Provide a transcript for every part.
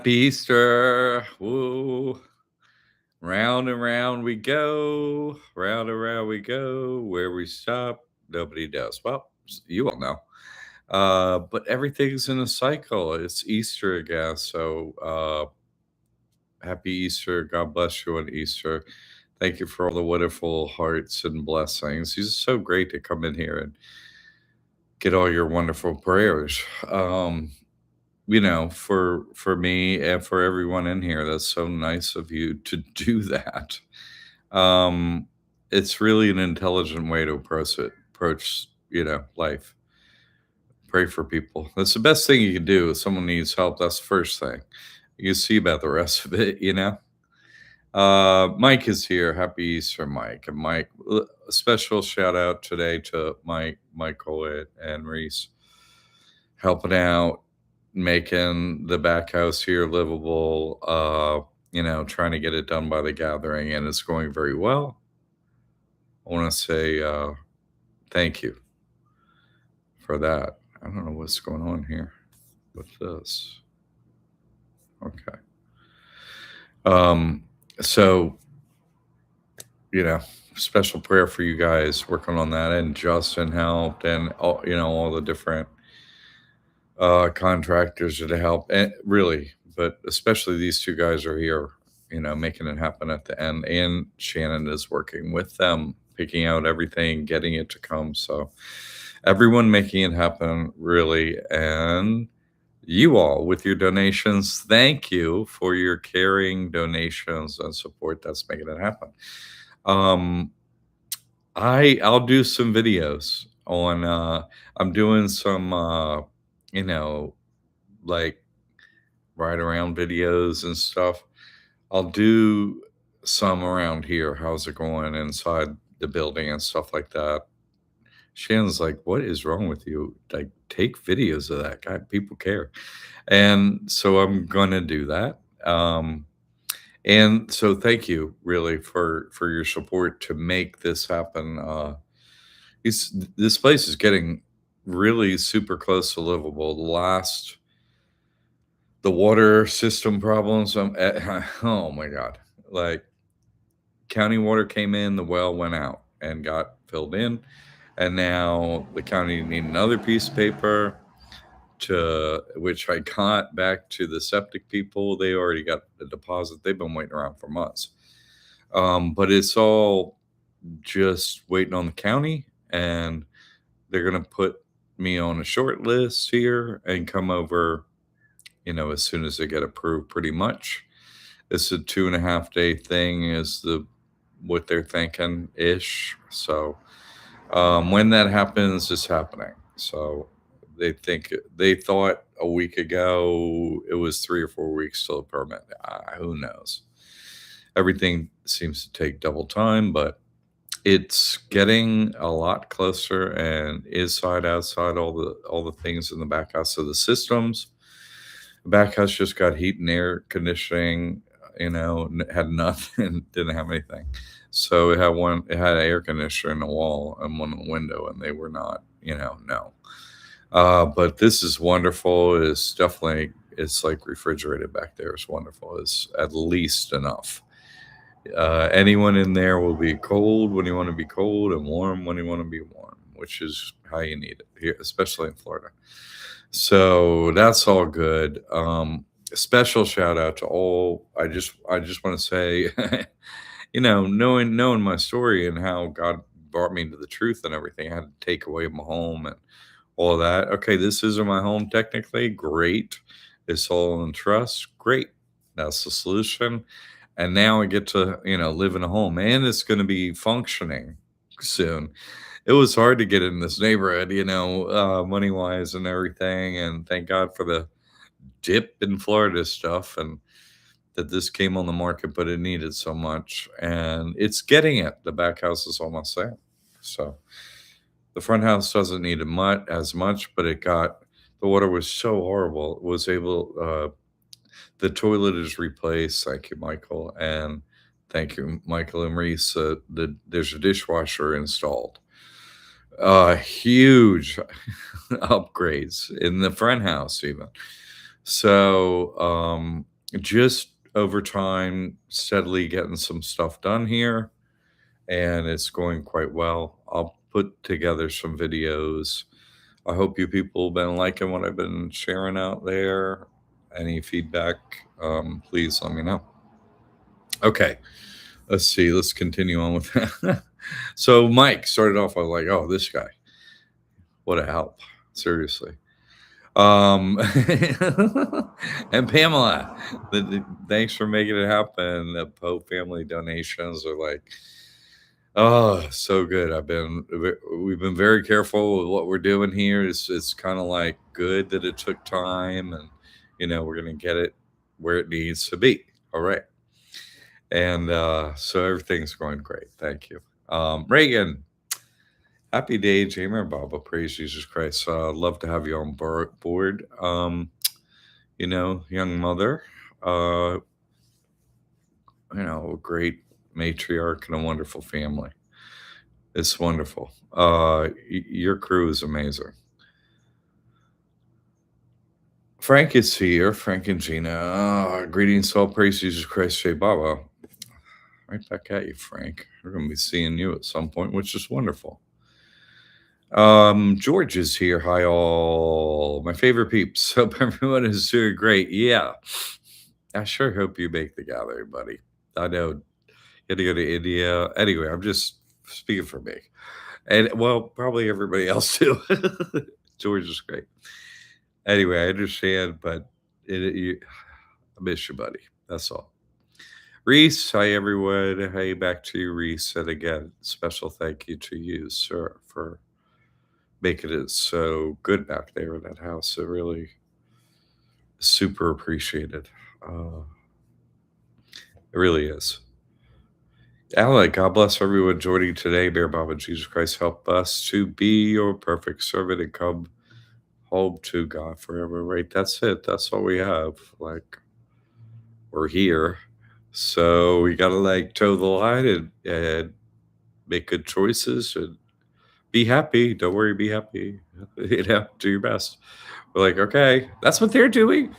Happy Easter. Woo. Round and round we go. Round and round we go. Where we stop, nobody knows. Well, you all know. But everything's in a cycle. It's Easter again. So happy Easter. God bless you on Easter. Thank you for all the wonderful hearts and blessings. It's so great to come in here and get all your wonderful prayers. For me and for everyone in here, that's so nice of you to do that. Um, it's really an intelligent way to approach life. Pray for people. That's the best thing you can do. If someone needs help, that's the first thing. You see about the rest of it. Mike is here. Happy Easter, Mike. And Mike, a special shout out today to Michael and Reese helping out, making the back house here livable, trying to get it done by the gathering, and it's going very well. I want to say thank you for that. I don't know what's going on here with this. Okay. So, special prayer for you guys working on that, and Justin helped, and all the different contractors to help, and really, but especially these two guys are here, making it happen at the end. And Shannon is working with them, picking out everything, getting it to come. So everyone making it happen, really. And you all with your donations, thank you for your caring donations and support that's making it happen. I'll do some videos on I'm doing some like ride around videos and stuff. I'll do some around here. How's it going inside the building and stuff like that. Shannon's like, "What is wrong with you? Like, take videos of that guy. People care." And so I'm gonna do that. And so thank you really for your support to make this happen. This place is getting really super close to livable. The water system problems. Oh my god! Like county water came in, the well went out and got filled in, and now the county need another piece of paper to which I got back to the septic people. They already got the deposit. They've been waiting around for months. But it's all just waiting on the county, and they're gonna put me on a short list here and come over, as soon as they get approved, pretty much. It's a 2.5 day thing is what they're thinking ish. So when that happens, it's happening. So they thought a week ago it was 3 or 4 weeks till a permit. Who knows? Everything seems to take double time, but it's getting a lot closer, and inside, outside, all the things in the back house. So the systems, the back house just got heat and air conditioning. Had nothing, didn't have anything. So it had an air conditioner in the wall and one in the window, and they were not, no. But this is wonderful. It's like refrigerated back there. It's wonderful. It's at least enough. Anyone in there will be cold when you want to be cold and warm when you want to be warm, which is how you need it here, especially in Florida. So that's all good. A special shout out to all. I just want to say, knowing my story and how God brought me to the truth and everything, I had to take away my home and all of that. Okay, this isn't my home technically. Great. It's all in trust. Great. That's the solution. And now I get to, live in a home, and it's going to be functioning soon. It was hard to get in this neighborhood, money wise and everything. And thank God for the dip in Florida stuff, and that this came on the market, but it needed so much, and it's getting it. The back house is almost there. So the front house doesn't need as much, but the water was so horrible. It was able, the toilet is replaced. Thank you, Michael. And thank you, Michael and Reese. There's a dishwasher installed. Huge upgrades in the front house, even. So just over time, steadily getting some stuff done here, and it's going quite well. I'll put together some videos. I hope you people have been liking what I've been sharing out there. Any feedback, please let me know. Okay, let's see. Let's continue on with that. So Mike started off. I was like, "Oh, this guy, what a help! Seriously." Um, and Pamela, thanks for making it happen. The Pope family donations are like, oh, so good. We've been very careful with what we're doing here. It's kind of like good that it took time, and we're gonna get it where it needs to be. All right, and so everything's going great. Thank you, Reagan. Happy day, Jamer Baba. Praise Jesus Christ. Love to have you on board. Young mother, uh, a great matriarch and a wonderful family. It's wonderful. Your crew is amazing. Frank is here. Frank and Gina. Greetings, all praise Jesus Christ, Jay Baba. Right back at you, Frank. We're going to be seeing you at some point, which is wonderful. George is here. Hi, all. My favorite peeps. Hope everyone is doing great. Yeah. I sure hope you make the gathering, buddy. I know you had to go to India. Anyway, I'm just speaking for me. And, well, probably everybody else too. George is great. Anyway, I understand, but I miss you, buddy. That's all. Reese, hi, everyone. Hey, back to you, Reese. And again, special thank you to you, sir, for making it so good back there in that house. It really super appreciated. It really is. Alec, God bless everyone joining today. Bear Baba, Jesus Christ, help us to be your perfect servant and come home to God forever. Right? That's it. That's all we have. Like, we're here. So we got to toe the line and make good choices and be happy. Don't worry, be happy. Do your best. We're like, okay, that's what they're doing.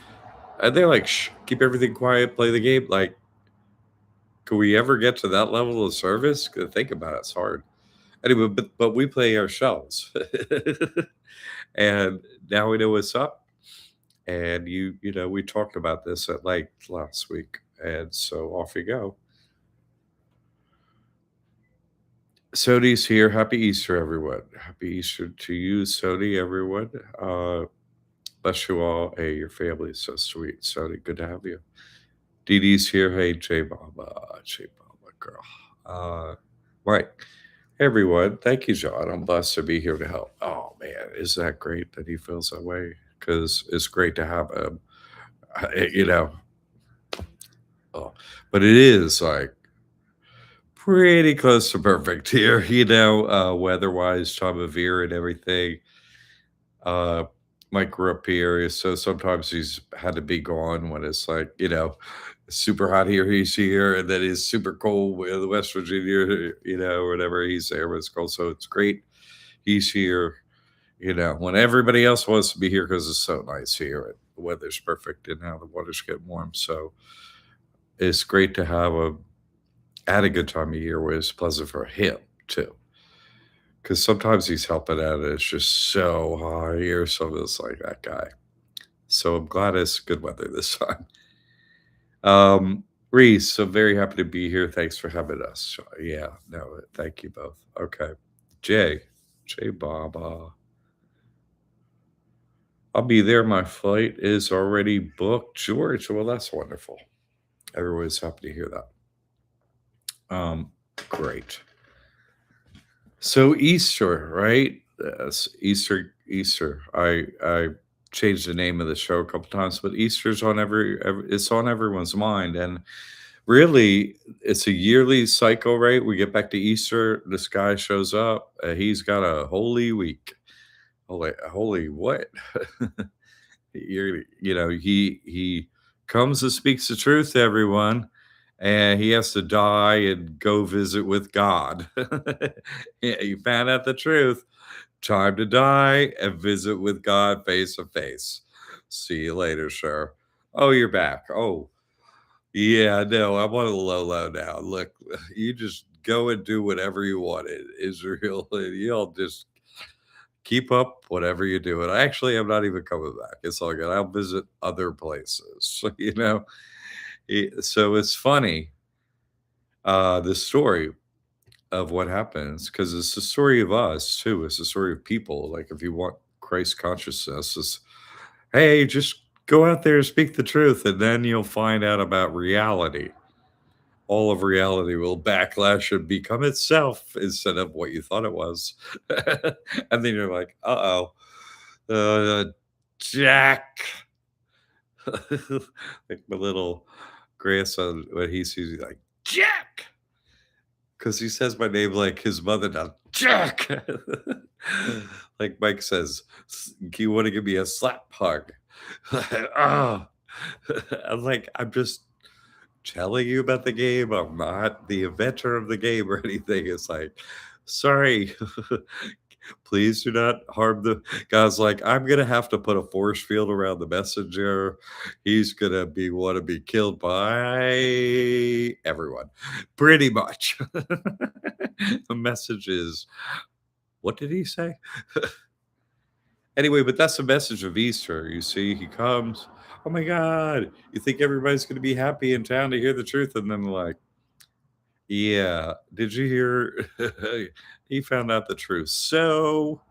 And they're like, shh, keep everything quiet, play the game. Like, could we ever get to that level of service? Think about it, it's hard. Anyway, but we play ourselves. And now we know what's up. And we talked about this at length last week. And so off you go. Sodi's here. Happy Easter, everyone. Happy Easter to you, Sodi, everyone. Bless you all. Hey, your family is so sweet. Sodi, good to have you. Dee Dee's here. Hey, J Baba, girl. Right. Hey, everyone. Thank you, John. I'm blessed to be here to help. Oh, man. Isn't that great that he feels that way? Because it's great to have him, Oh, but it is like pretty close to perfect here, weather-wise, time of year and everything. Mike grew up here, so sometimes he's had to be gone when it's super hot here, he's here, and then it's super cold with West Virginia, or whatever, he's there when it's cold. So it's great he's here, when everybody else wants to be here because it's so nice here and the weather's perfect and now the water's getting warm. So it's great to have at a good time of year where it's pleasant for him too. Because sometimes he's helping out and it's just so hot here. So it's like that guy. So I'm glad it's good weather this time. Reese, I'm very happy to be here. Thanks for having us. Yeah, no, thank you both. Okay. Jay Baba. I'll be there. My flight is already booked. George, well, that's wonderful. Everyone's happy to hear that. Great. So Easter, right? Yes, Easter. I changed the name of the show a couple times, but Easter's on it's on everyone's mind, and really, it's a yearly cycle, right? We get back to Easter, this guy shows up, he's got a holy week. Holy what? He comes and speaks the truth to everyone, and he has to die and go visit with God. Yeah, you found out the truth. Time to die and visit with God face to face. See you later, sir. Oh, you're back. Oh, Yeah, no, I'm on a low now. Look, you just go and do whatever you want in Israel, and you'll just keep up whatever you're doing. I actually am not even coming back. It's all good. I'll visit other places, you know? So it's funny, the story of what happens, because it's the story of us too. It's the story of people. Like if you want Christ consciousness, it's hey, just go out there and speak the truth, and then you'll find out about reality. All of reality will backlash and become itself instead of what you thought it was. And then you're like, uh-oh, uh, Jack. Like my little grandson, when he sees me, like, Jack. Because he says my name like his mother does, Jack. Like Mike says, you want to give me a slap hug? Oh. I'm like, I'm just telling you about the game. I'm not the inventor of the game or anything. It's like, sorry, please do not harm the guy's like, I'm gonna have to put a force field around the messenger. He's gonna want to be killed by everyone. Pretty much. The message is, what did he say? Anyway, but that's the message of Easter. You see, he comes. Oh my God. You think everybody's going to be happy in town to hear the truth. And then, like, yeah, did you hear? He found out the truth. So,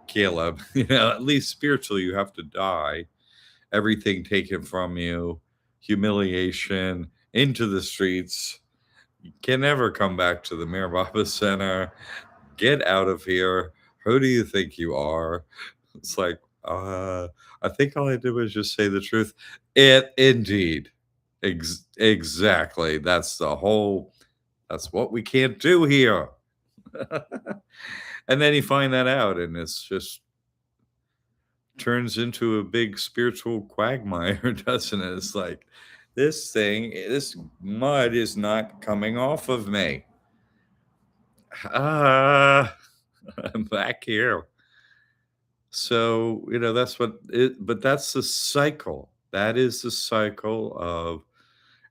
Caleb, at least spiritually, you have to die. Everything taken from you, humiliation, into the streets. You can never come back to the Mirababa Center. Get out of here. Who do you think you are? It's like, I think all I did was just say the truth. It indeed. Exactly. That's what we can't do here. And then you find that out, and it's just turns into a big spiritual quagmire, doesn't it? It's like, this mud is not coming off of me. Ah, I'm back here. So, that's but that's the cycle. That is the cycle of,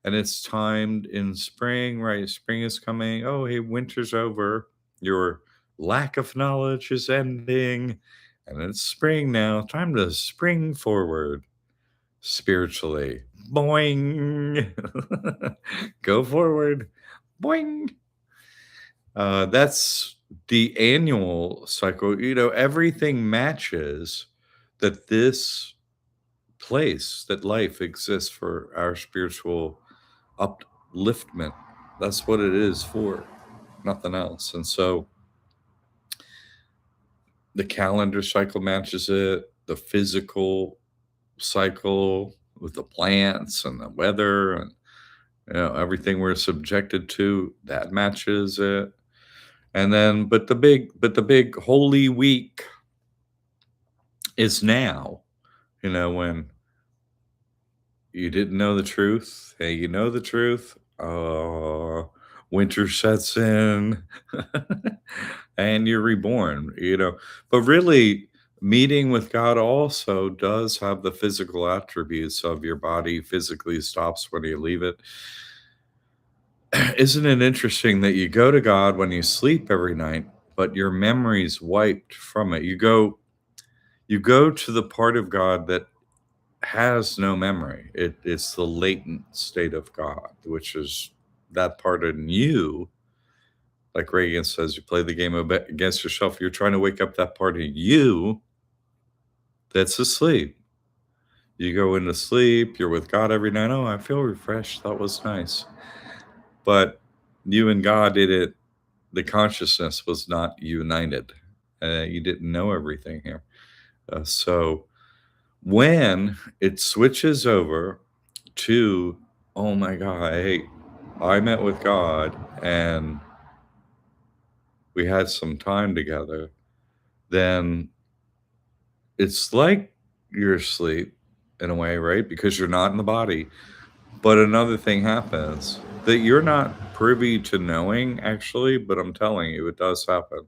and it's timed in spring, right? Spring is coming. Oh, hey, winter's over. Your lack of knowledge is ending. And it's spring now. Time to spring forward spiritually. Boing. Go forward. Boing. That's the annual cycle. Everything matches that this place, that life exists for our spiritual upliftment. That's what it is for, nothing else. And so the calendar cycle matches it, the physical cycle with the plants and the weather and everything we're subjected to, that matches it. And then but the big holy week is now, when you didn't know the truth. Hey, you know the truth. Winter sets in and you're reborn. But really, meeting with God also does have the physical attributes of your body physically stops when you leave it. Isn't it interesting that you go to God when you sleep every night, but your memory's wiped from it? You go to the part of God that has no memory. It's the latent state of God, which is that part in you. Like Reagan says, you play the game against yourself. You're trying to wake up that part of you that's asleep. You go into sleep, you're with God every night. Oh, I feel refreshed. That was nice. But you and God did it. The consciousness was not united. You didn't know everything here. So when it switches over to, oh my God, hey, I met with God and we had some time together, then it's like you're asleep in a way, right? Because you're not in the body. But another thing happens that you're not privy to knowing, actually, but I'm telling you, it does happen.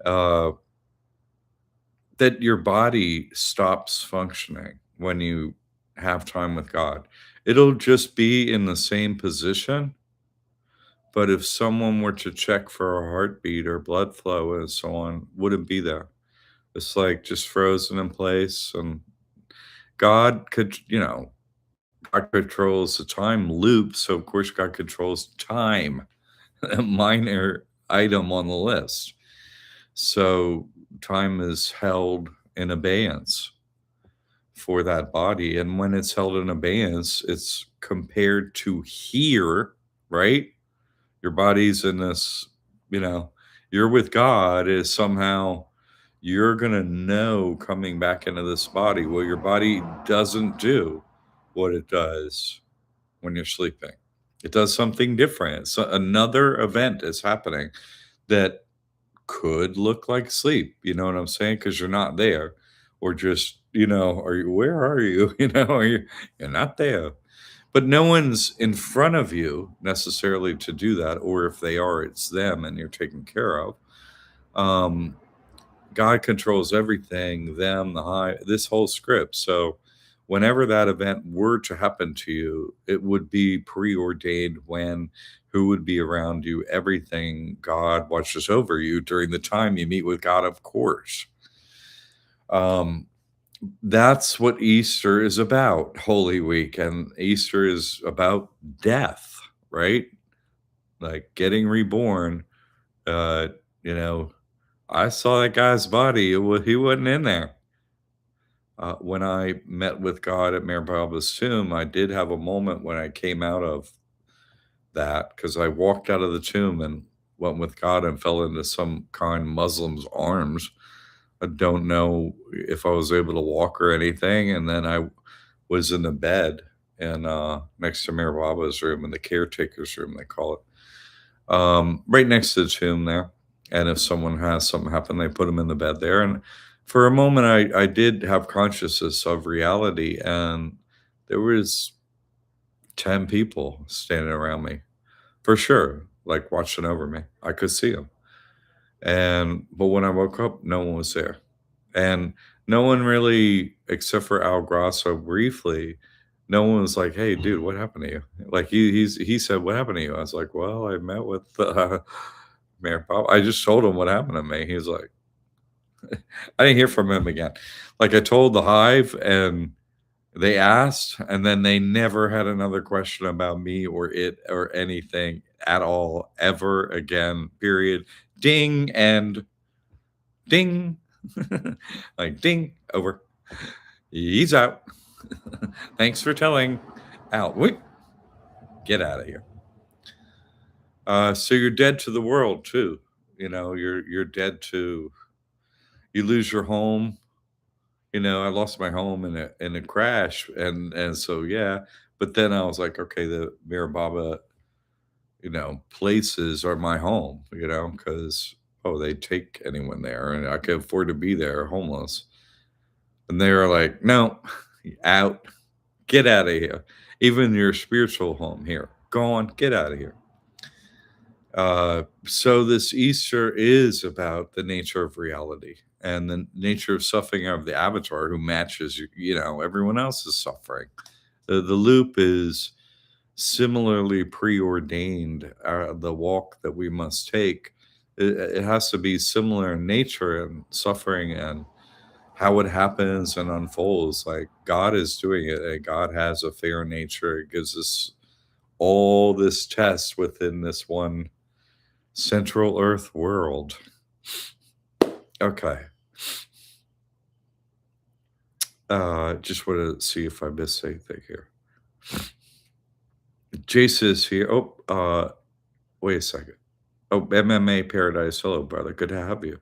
Uh, that your body stops functioning when you have time with God. It'll just be in the same position, but if someone were to check for a heartbeat or blood flow and so on, wouldn't be there. It's like just frozen in place, and God could, God controls the time loop, so of course God controls time, a minor item on the list. So time is held in abeyance for that body. And when it's held in abeyance, it's compared to here, right? Your body's in this, you know, you're with God is somehow you're going to know coming back into this body. Well, your body doesn't do what it does when you're sleeping. It does something different. So another event is happening that could look like sleep. You know what I'm saying? Because you're not there, or just are you? Where are you? You're not there. But no one's in front of you necessarily to do that, or if they are, it's them, and you're taken care of. Um, God controls everything, them, the high, this whole script. So whenever that event were to happen to you, it would be preordained when, who would be around you, everything. God watches over you during the time you meet with God, of course. Um, that's what Easter is about, Holy Week. And Easter is about death, right? Like getting reborn. Uh, you know, I saw that guy's body. He wasn't in there. When I met with God at Mayor Baba's tomb, I did have a moment when I came out of that because I walked out of the tomb and went with God and fell into some kind Muslim's arms. I don't know if I was able to walk or anything. And then I was in the bed and next to Mayor Baba's room, in the caretaker's room, they call it, right next to the tomb there. And if someone has something happen, they put them in the bed there. And for a moment, I did have consciousness of reality, and there was 10 people standing around me for sure, like watching over me. I could see them. But when I woke up, no one was there. And no one really, except for Al Grasso briefly, no one was like, "Hey, dude, what happened to you?" Like he said, "What happened to you?" I was like, "Well, I met with Mayor Pop." I just told him what happened to me. He's like, I didn't hear from him again. Like I told the Hive, and they asked, and then they never had another question about me or it or anything at all ever again. Period. Ding and ding, like ding over. He's out. Thanks for telling. Out. Wait, get out of here. So you're dead to the world too. You're dead to. You lose your home. I lost my home in a crash, and so yeah. But then I was like, okay, the Mirababa, places are my home. Because they take anyone there, and I can afford to be there homeless. And they were like, no, out, get out of here. Even your spiritual home here, go on, get out of here. So this Easter is about the nature of reality and the nature of suffering of the avatar who matches, everyone else's suffering. The loop is similarly preordained. The walk that we must take, it has to be similar in nature and suffering and how it happens and unfolds. Like God is doing it, and God has a fair nature. It gives us all this test within this one Central Earth world. Okay. Just want to see if I missed anything here. Jason is here. Wait a second. Oh, MMA Paradise. Hello, brother. Good to have you.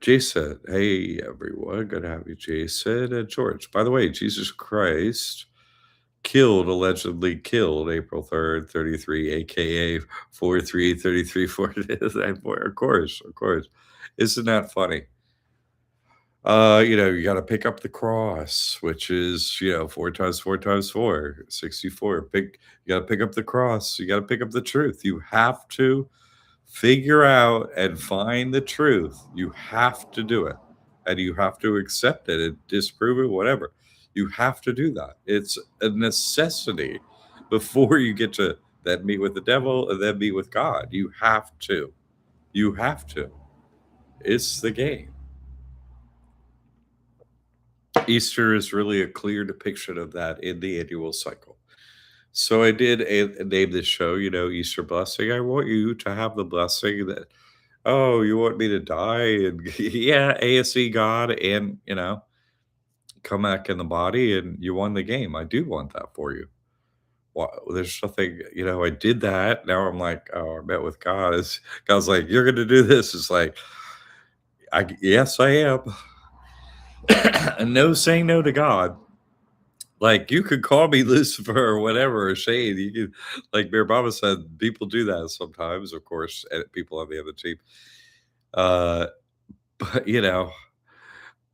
Jason. Hey, everyone. Good to have you, Jason. And George. By the way, Jesus Christ allegedly killed April 3rd, 33, aka 4333 Of course, of course. Isn't that funny? You got to pick up the cross, which is, 4 times 4 times 4, 64. You got to pick up the cross. You got to pick up the truth. You have to figure out and find the truth. You have to do it, and you have to accept it and disprove it, whatever. You have to do that. It's a necessity before you get to then meet with the devil and then meet with God. You have to. You have to. It's the game. Easter is really a clear depiction of that in the annual cycle. So I did name this show, Easter Blessing. I want you to have the blessing that, oh, you want me to die? And yeah, ASE God and, come back in the body and you won the game. I do want that for you. Well, there's nothing, I did that. Now I'm like, oh, I met with God. God's like, you're going to do this. It's like, yes, I am. And no saying no to God. Like, you could call me Lucifer or whatever, or Shane. You could, like Bear Baba said, people do that sometimes, of course, and people on the other team. Uh, but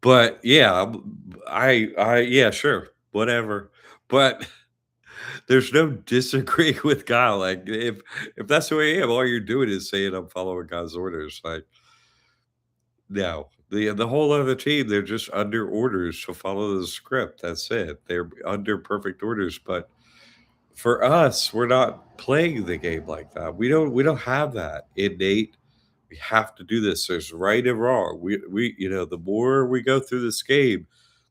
but yeah, yeah, sure, whatever. But there's no disagreeing with God. Like, if that's who I am, all you're doing is saying I'm following God's orders. Like, no, the whole other team, they're just under orders to follow the script. That's it. They're under perfect orders. But for us, we're not playing the game like that. We don't have that innate. We have to do this. There's right and wrong. The more we go through this game,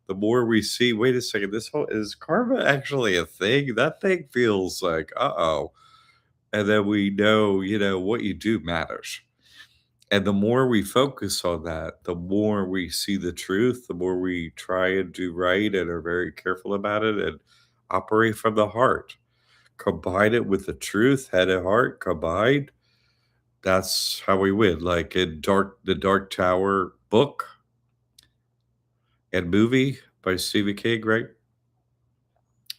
the more we see, wait a second, this whole is karma actually a thing? That thing feels like, uh-oh. And then we know, what you do matters. And the more we focus on that, the more we see the truth, the more we try and do right and are very careful about it and operate from the heart. Combine it with the truth, head and heart combined. That's how we win. Like in the Dark Tower book and movie by Stephen King, right?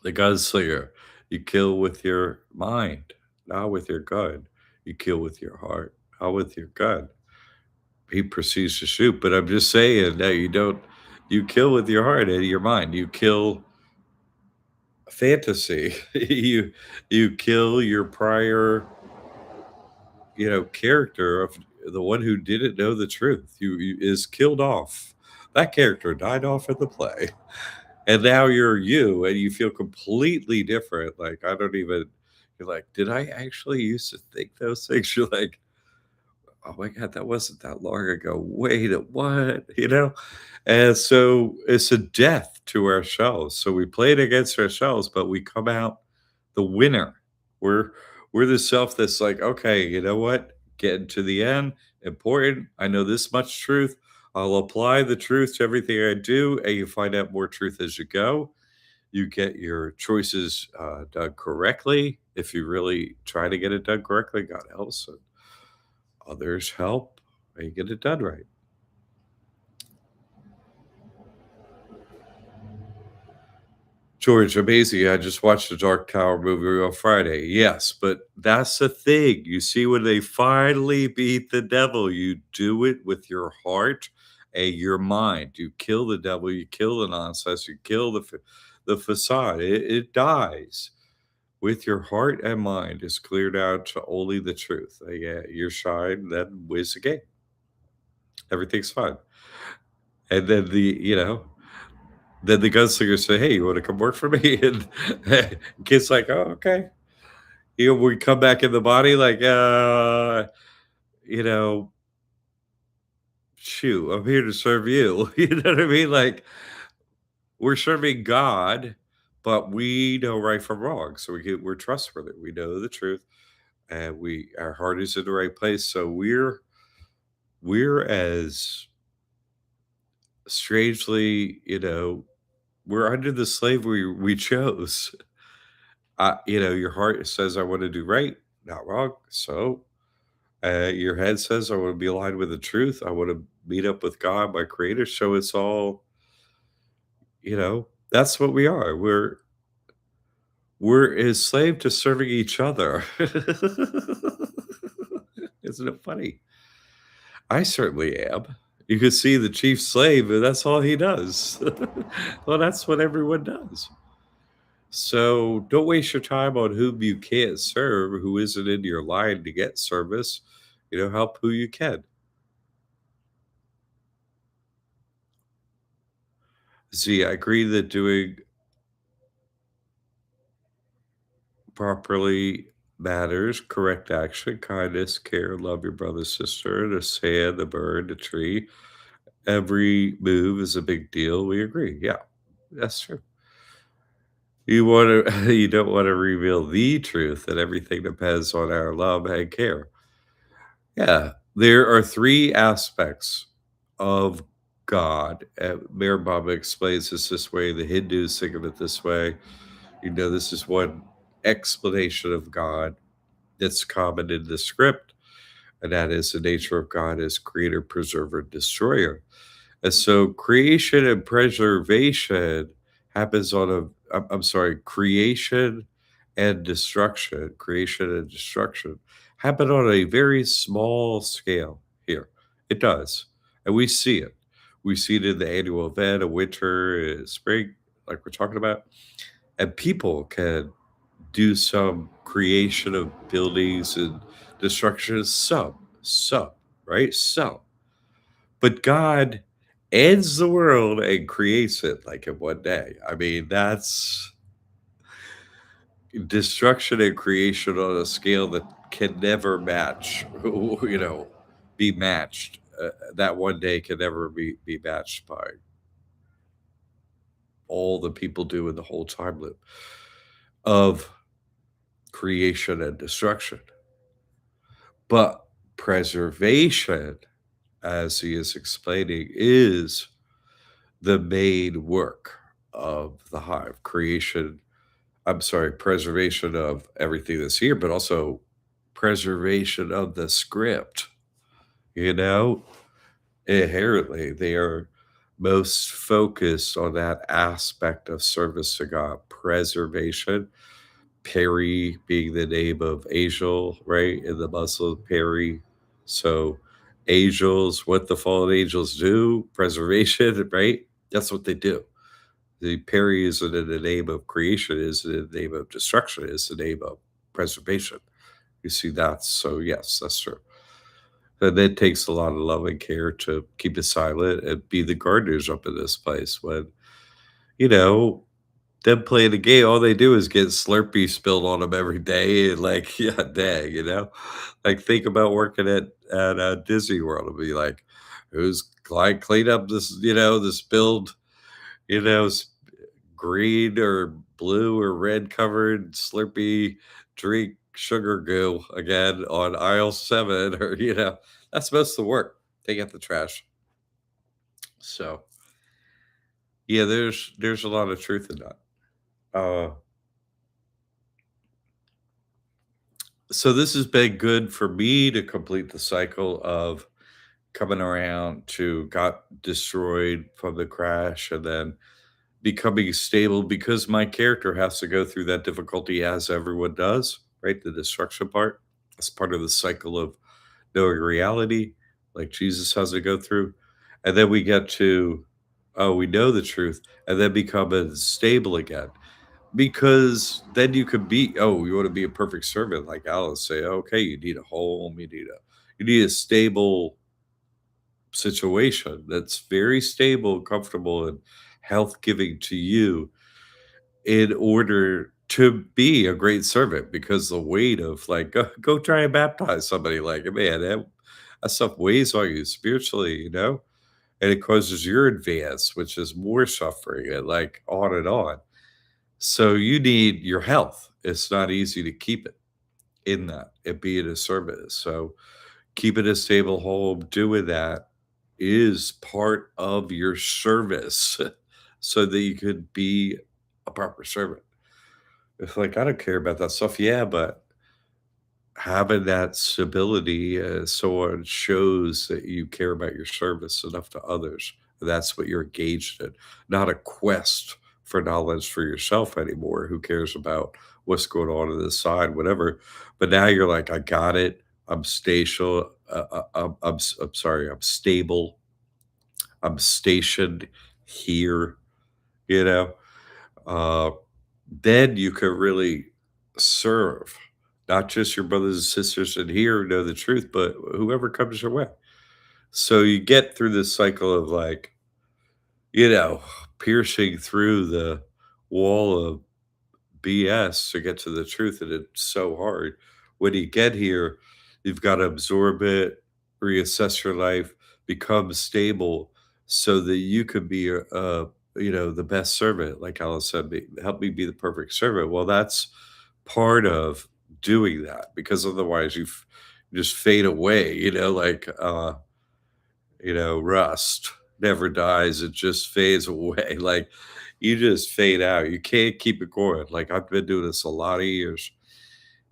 The gunslinger. You kill with your mind, not with your gun. You kill with your heart, not with your gun. He proceeds to shoot, but I'm just saying that you kill with your heart and your mind. You kill fantasy. You kill your prior, character of the one who didn't know the truth. You is killed off. That character died off in the play. And now you're you and you feel completely different. Like, I don't even, you're like, did I actually used to think those things? You're like, oh my God, that wasn't that long ago. Wait, what? And so it's a death to ourselves. So we played against ourselves, but we come out the winner. We're we're the self that's like, okay, you know what? Getting to the end, important. I know this much truth. I'll apply the truth to everything I do, and you find out more truth as you go. You get your choices done correctly. If you really try to get it done correctly, God helps, and others help, and you get it done right. George, amazing. I just watched the Dark Tower movie on Friday. Yes, but that's the thing. You see, when they finally beat the devil, you do it with your heart and your mind. You kill the devil, you kill the nonsense, you kill the facade. It dies. With your heart and mind is cleared out to only the truth. Yeah, your shine then wins the game. Everything's fine. And then then the gunslinger say, "Hey, you want to come work for me?" And kid's like, "Oh, okay." We come back in the body like, you know, shoot, I'm here to serve you. You know what I mean? Like, we're serving God, but we know right from wrong, so we're trustworthy. We know the truth, and our heart is in the right place. So we're as strangely, we're under the slavery we chose. Your heart says, I want to do right, not wrong. So your head says, I want to be aligned with the truth. I want to meet up with God, my creator. So it's all, that's what we are. We're enslaved to serving each other. Isn't it funny? I certainly am. You can see the chief slave, and that's all he does. Well, that's what everyone does. So don't waste your time on whom you can't serve, who isn't in your line to get service. Help who you can. See, I agree that doing properly matters, correct action, kindness, care, love your brother, sister, the sand, the bird, the tree. Every move is a big deal. We agree. Yeah, that's true. You want to, you don't want to reveal the truth that everything depends on our love and care. Yeah, there are three aspects of God. Mayor Baba explains this way. The Hindus think of it this way. This is one explanation of God that's common in the script, and that is the nature of God as creator, preserver, destroyer. And so creation and preservation happens on I'm sorry, creation and destruction happen on a very small scale here. It does. And we see it. We see it in the annual event of winter, spring, like we're talking about. And people can do some creation of buildings and destruction, some, right? Some. But God ends the world and creates it like in one day. I mean, that's destruction and creation on a scale that can never match, be matched. That one day can never be matched by all the people do in the whole time loop of creation and destruction. But preservation, as he is explaining, is the main work of the hive creation. I'm sorry, preservation of everything that's here, but also preservation of the script. You know, inherently, they are most focused on that aspect of service to God, preservation. Peri being the name of angel, right? In the Muslim, Peri. So, angels, what the fallen angels do, preservation, right? That's what they do. The Peri isn't in the name of creation, is in the name of destruction, is the name of preservation. You see that? So, yes, that's true. And it takes a lot of love and care to keep it silent and be the gardeners up in this place when, you know, them playing the game, all they do is get Slurpee spilled on them every day, and, like, yeah, dang, Like, think about working at Disney World and be like, "Who's clean up this, the spilled, you know, s green or blue or red covered Slurpee drink sugar goo again on aisle 7," or, that's most of the work. Take out the trash. So, yeah, there's a lot of truth in that. Uh So this has been good for me to complete the cycle of coming around to got destroyed from the crash and then becoming stable because my character has to go through that difficulty as everyone does, right? The destruction part. That's part of the cycle of knowing reality, like Jesus has to go through. And then we get to, oh, we know the truth, and then become stable again because then you could be, oh, you want to be a perfect servant, like Alice say, okay, you need a home, you need a stable situation that's very stable, comfortable, and health giving to you in order to be a great servant because the weight of like go try and baptize somebody like man, that stuff weighs on you spiritually, and it causes your advance, which is more suffering and like on and on. So you need your health. It's not easy to keep it in that and be in a service. So keeping a stable home, doing that is part of your service so that you could be a proper servant. It's like, I don't care about that stuff. Yeah, but having that stability someone shows that you care about your service enough to others. That's what you're engaged in, not a quest for knowledge for yourself anymore. Who cares about what's going on the side, whatever. But now you're like, I got it. I'm stable. I'm sorry. I'm stable. I'm stationed here. You know. Uh, then you can really serve not just your brothers and sisters in here who know the truth, but whoever comes your way. So you get through this cycle of like, you know, piercing through the wall of BS to get to the truth, and it's so hard. When you get here, you've got to absorb it, reassess your life, become stable, so that you could be the best servant. Like Alice said, help me be the perfect servant. Well, that's part of doing that because otherwise just fade away. Rust never dies, it just fades away, like, you just fade out, you can't keep it going, like, I've been doing this a lot of years,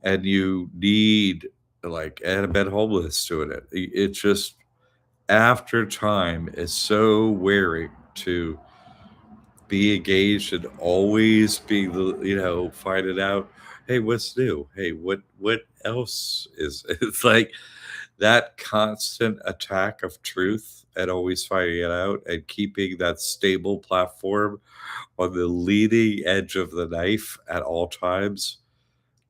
and you need like, and I've been homeless doing it. It's just after time, it's so wearing to be engaged and always be finding out, "Hey, what's new? Hey, what else is" it's like that constant attack of truth and always finding it out and keeping that stable platform on the leading edge of the knife at all times,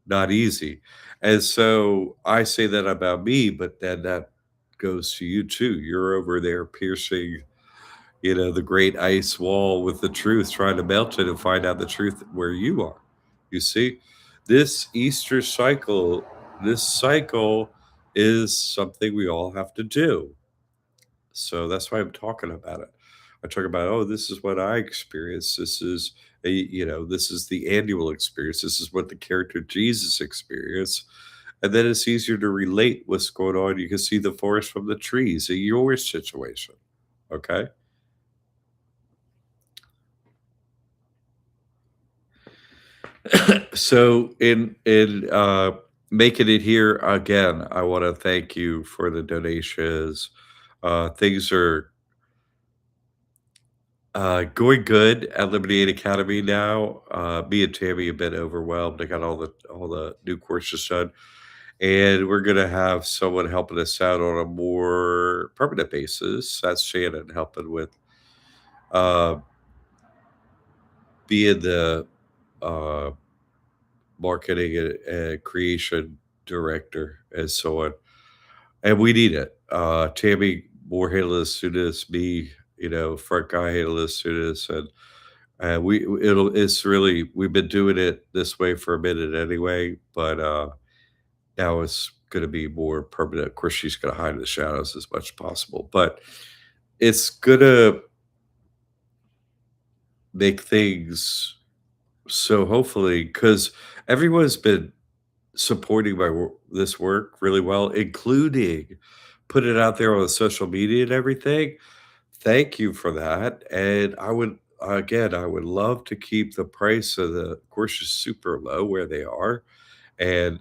not easy. And so I say that about me, but then that goes to you too. You're over there piercing, the great ice wall with the truth, trying to melt it and find out the truth where you are. You see, this Easter cycle, this cycle is something we all have to do. So that's why I'm talking about it. I talk about, oh, this is what I experienced. This is the annual experience. This is what the character Jesus experienced. And then it's easier to relate what's going on. You can see the forest from the trees in your situation. Okay. So in making it here again, I want to thank you for the donations. Things are going good at Liberty Aid Academy now. Me and Tammy have been overwhelmed. I got all the new courses done, and we're gonna have someone helping us out on a more permanent basis. That's Shannon helping with uh, being the uh, marketing and creation director and so on. And we need it. Tammy more handle the students, me, front guy handle the students, and it's really we've been doing it this way for a minute anyway, but now it's going to be more permanent. Of course, she's going to hide in the shadows as much as possible, but it's going to make things so hopefully because everyone's been supporting this work really well, including put it out there on the social media and everything. Thank you for that. And I would love to keep the price of the courses super low where they are. And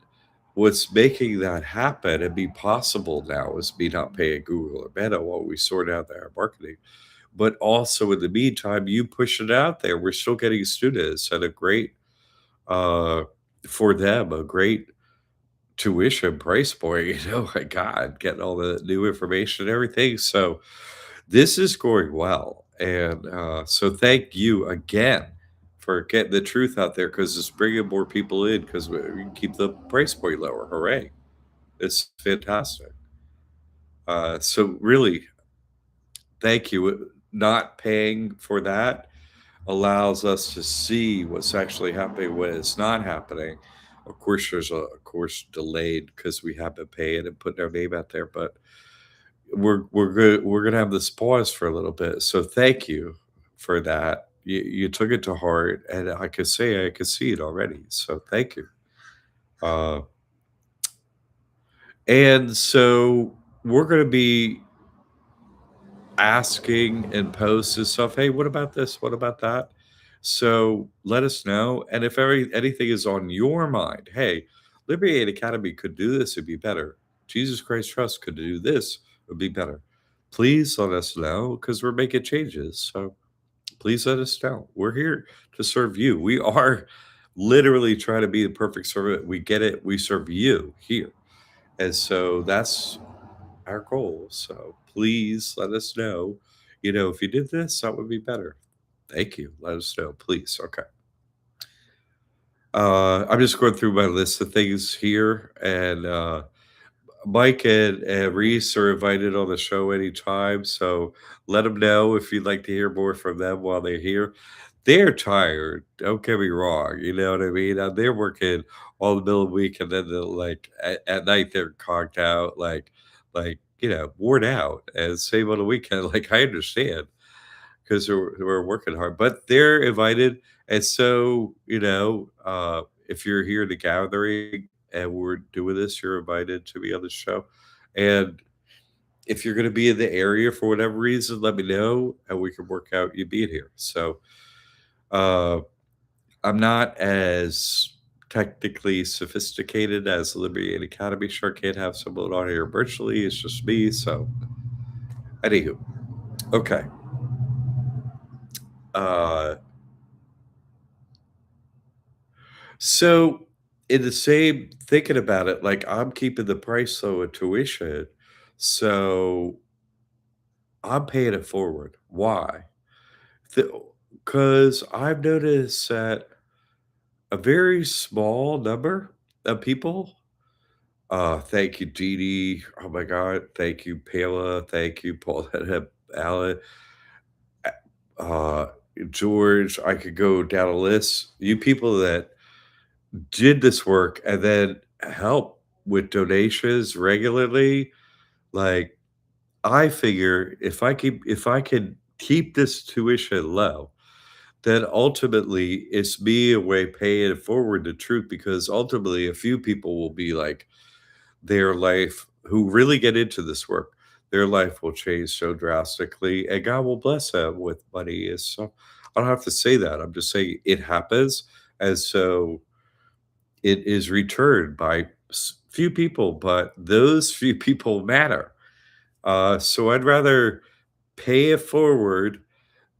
what's making that happen and be possible now is me not paying Google or Meta while we sort out their marketing. But also in the meantime, you push it out there. We're still getting students at a great uh for them, a great tuition price point, my God, getting all the new information and everything. So this is going well. And so thank you again for getting the truth out there because it's bringing more people in because we can keep the price point lower. Hooray. It's fantastic. So really, thank you. Not paying for that allows us to see what's actually happening when it's not happening. Of course, there's a course delayed because we have been paying and putting our name out there, but we're good. We're gonna have this pause for a little bit. So thank you for that. You took it to heart, and I could see it already. So thank you. Uh, and so we're gonna be asking in posts and stuff, "Hey, what about this? What about that?" So let us know, and if anything is on your mind, "Hey, Liberty Aid Academy could do this, it'd be better. Jesus Christ Trust could do this, it would be better." Please let us know because 'cause we're making changes, so please let us know. We're here to serve you. We are literally trying to be the perfect servant. We get it. We serve you here, and so that's our goal. So please let us know. If you did this, that would be better. Thank you. Let us know, please. Okay. I'm just going through my list of things here, and Mike and Reese are invited on the show anytime, so let them know if you'd like to hear more from them while they're here. They're tired, don't get me wrong, you know what I mean? They're working all the middle of the week, and then they'll, like, at night, they're conked out, worn out, and same on the weekend, like, I understand. 'Cause we're working hard, but they're invited, and so, if you're here at the gathering and we're doing this, you're invited to be on the show, and if you're gonna be in the area for whatever reason, let me know, and we can work out you being here. So, uh, I'm not as technically sophisticated as the Liberty and Academy. Sure can't have someone on here virtually, it's just me, so anywho, okay. Uh So, in the same thinking about it, like, I'm keeping the price low of tuition, so I'm paying it forward. Why? Because I've noticed that a very small number of people, thank you, Dee Dee. Oh my God. Thank you, Pamela. Thank you, Pauletta, Alan, uh, George. I could go down a list. You people that did this work and then help with donations regularly, like, I figure if I can keep this tuition low, then ultimately it's me a way paying it forward the truth because ultimately a few people will be like their life who really get into this work, their life will change so drastically and God will bless them with money. Is so I don't have to say that. I'm just saying it happens. And so it is returned by few people, but those few people matter. So I'd rather pay it forward,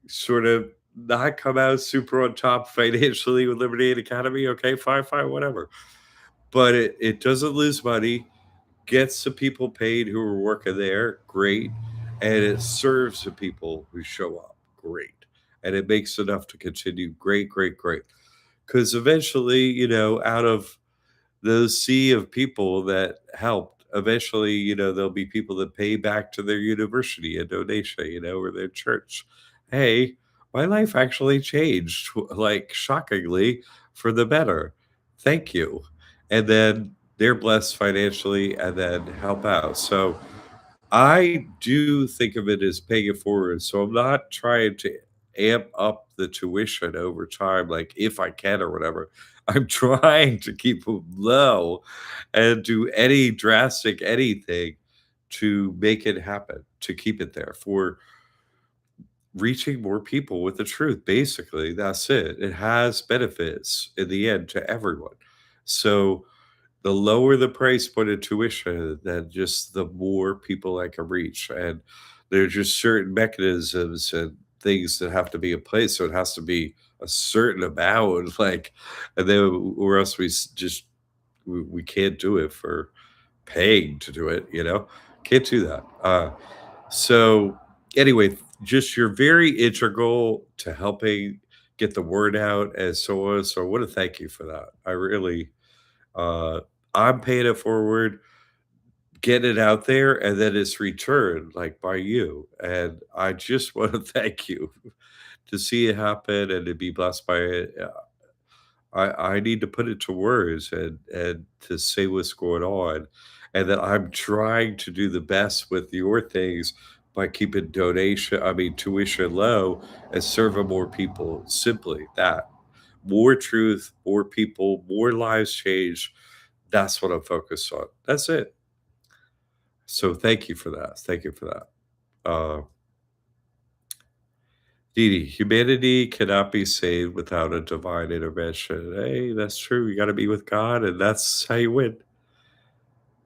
sort of not come out super on top financially with Liberty and Academy. Okay, fine, fine, whatever. But it doesn't lose money, gets the people paid who are working there, great. And it serves the people who show up, great. And it makes enough to continue, great, great, great. Because eventually, out of those sea of people that helped, eventually, there'll be people that pay back to their university a donation, or their church. Hey, my life actually changed, like shockingly for the better. Thank you. And then they're blessed financially and then help out. So I do think of it as paying it forward. So I'm not trying to amp up the tuition over time, like if I can or whatever. I'm trying to keep them low and do any drastic anything to make it happen, to keep it there for reaching more people with the truth. Basically, that's it. It has benefits in the end to everyone. So the lower the price point of tuition, then just the more people I can reach. And there's just certain mechanisms and things that have to be in place. So it has to be a certain amount, like, and then or else we can't do it for paying to do it. Can't do that. So anyway, just you're very integral to helping get the word out and so on. So I want to thank you for that. I really uh, I'm paying it forward, getting it out there, and then it's returned, like, by you, and I just wanna thank you to see it happen and to be blessed by it. I need to put it to words and to say what's going on, and that I'm trying to do the best with your things by keeping tuition low and serving more people, simply that. More truth, more people, more lives changed. That's what I'm focused on. That's it. So thank you for that. Thank you for that. Dee humanity cannot be saved without a divine intervention. Hey, that's true. You got to be with God, and that's how you win.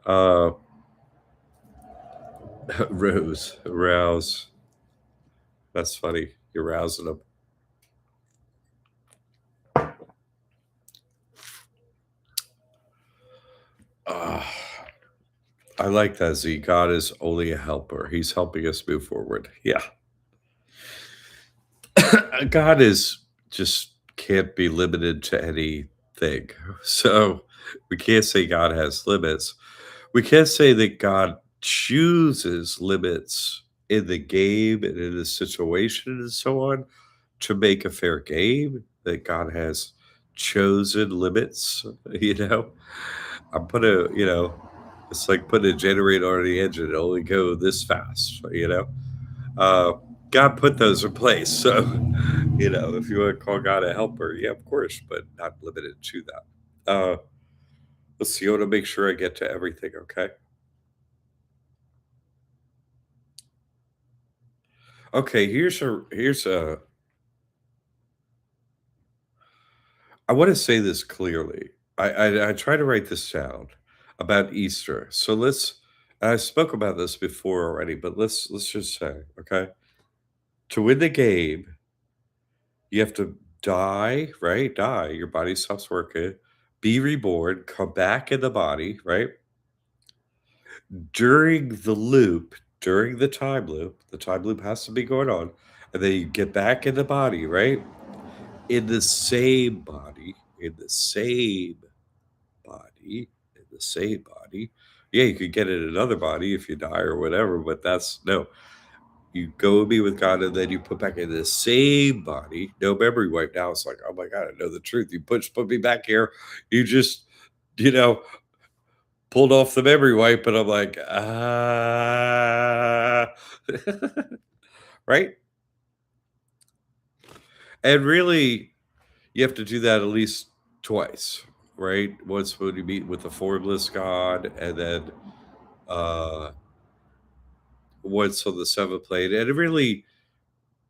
Uh, Rose, rouse. That's funny. You're rousing them. Uh, I like that, Z. God is only a helper. He's helping us move forward. Yeah. God is just can't be limited to anything. So we can't say God has limits. We can't say that God chooses limits in the game and in the situation and so on to make a fair game, that God has chosen limits, you know? I'm putting a, it's like putting a generator on the engine, it only go this fast, you know? Uh, God put those in place. So, if you want to call God a helper, yeah, of course, but not limited to that. Let's see, I want to make sure I get to everything, okay? Okay, here's a I want to say this clearly. I try to write this down about Easter. So I spoke about this before already, but let's just say, okay? To win the game, you have to die, right? Die. Your body stops working, be reborn, come back in the body, right? During the time loop has to be going on, and then you get back in the body, right? In the same body, in the same body, in the same body. Yeah, you could get in another body if you die or whatever, but that's no. You go be with God and then you put back in the same body. No memory wipe now. It's like, oh my God, I know the truth. You put me back here. You just, you know, pulled off the memory wipe, and I'm like, right? And really, you have to do that at least twice, right? Once when you meet with the formless God, and then uh once on the seventh plane, and it really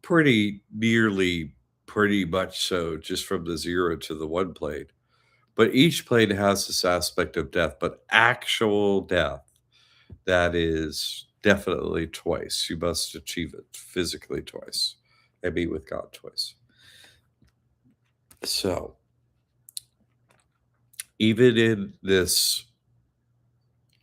pretty much so, just from the zero to the one plane. But each plane has this aspect of death, but actual death, that is definitely twice. You must achieve it physically twice and be with God twice. So, even in this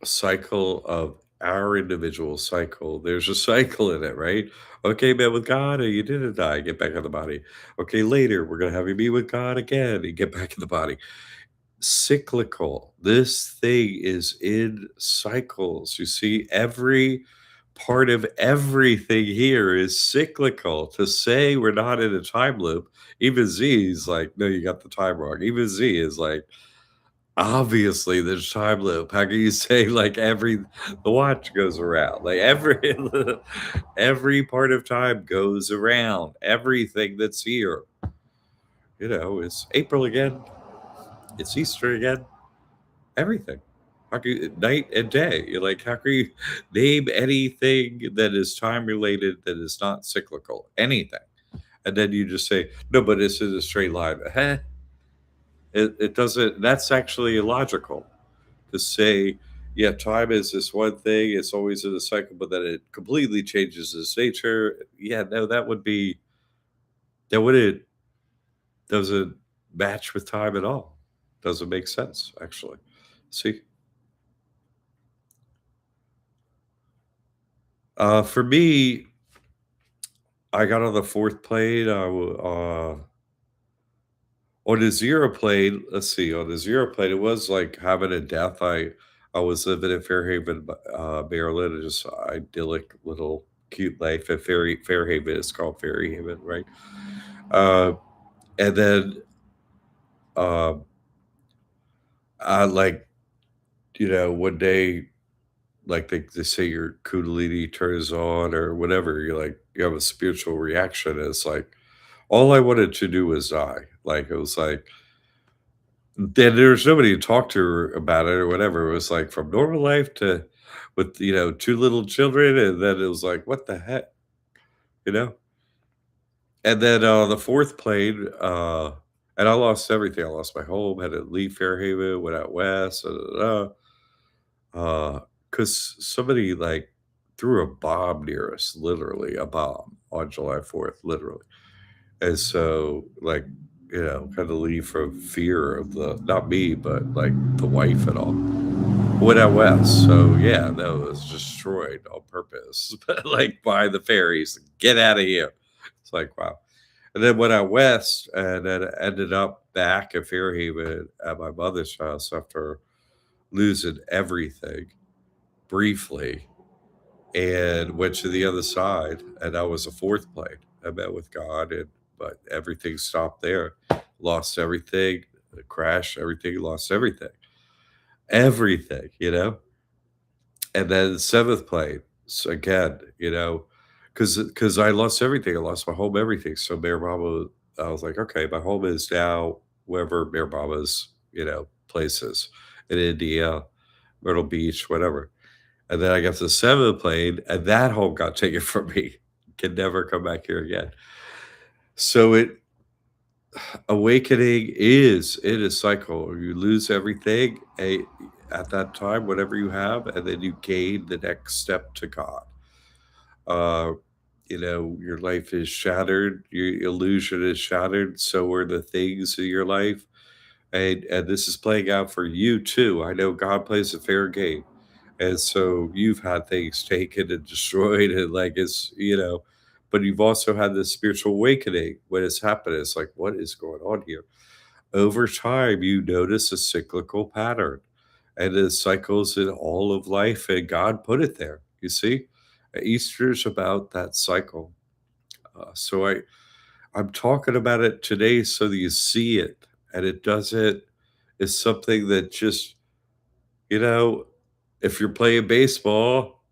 cycle of our individual cycle, there's a cycle in it, right? Okay, man, with God, you didn't die, get back in the body. Okay, later, we're going to have you be with God again and get back in the body. Cyclical. This thing is in cycles. You see, every part of everything here is cyclical. To say we're not in a time loop, even Z is like, no, you got the time wrong. Even Z is like, obviously there's time loop. How can you say like the watch goes around? Like every part of time goes around. Everything that's here. It's April again. It's Easter again. Everything. How can you, night and day? You're like, how can you name anything that is time related that is not cyclical? Anything. And then you just say, no, but it's in a straight line. Huh? It doesn't, that's actually illogical to say, yeah, time is this one thing, it's always in a cycle, but then it completely changes its nature. Yeah, no, that wouldn't, doesn't match with time at all. Doesn't make sense, actually. See, for me, I got on the fourth plane. On the zero plane, let's see, on the zero plane, it was like having a death. I was living in Fairhaven, Maryland, just idyllic little cute life at Fairhaven. It's called Fairhaven, right? Uh, and then um, I like, one day, like they say your kundalini turns on or whatever. You're like, you have a spiritual reaction. And it's like, all I wanted to do was die. Like, it was like, then there's nobody to talk to about it or whatever. It was like from normal life to with, two little children, and then it was like, what the heck, you know? And then the fourth plane, and I lost everything. I lost my home, had to leave Fairhaven, went out west, because somebody like threw a bomb near us, literally a bomb on July 4th, literally. And so, like, kind of leave from fear of not me, but like the wife and all. Went out west. So, yeah, that was destroyed on purpose, like by the fairies. Get out of here. It's like, wow. And then went out west and then ended up back at Fairhaven at my mother's house after losing everything. briefly and went to the other side, and that was a fourth plane. I met with God, and but everything stopped there. Lost everything, crashed everything, lost everything, everything, And then the seventh plane, so again, because I lost everything. I lost my home, everything. So Bear Mama, I was like, okay, my home is now wherever Bear Mama's, places in India, Myrtle Beach, whatever. And then I got to the seventh plane, and that home got taken from me. Can never come back here again. So awakening is in a cycle. You lose everything at that time, whatever you have, and then you gain the next step to God. Uh, your life is shattered, your illusion is shattered, so are the things in your life. And this is playing out for you too. I know God plays a fair game. And so you've had things taken and destroyed, and like but you've also had this spiritual awakening when it's happened. It's like, what is going on here? Over time, you notice a cyclical pattern, and the cycles in all of life, and God put it there. You see, Easter is about that cycle. I'm talking about it today so that you see it, and it doesn't. It's something that just you know, if you're playing baseball,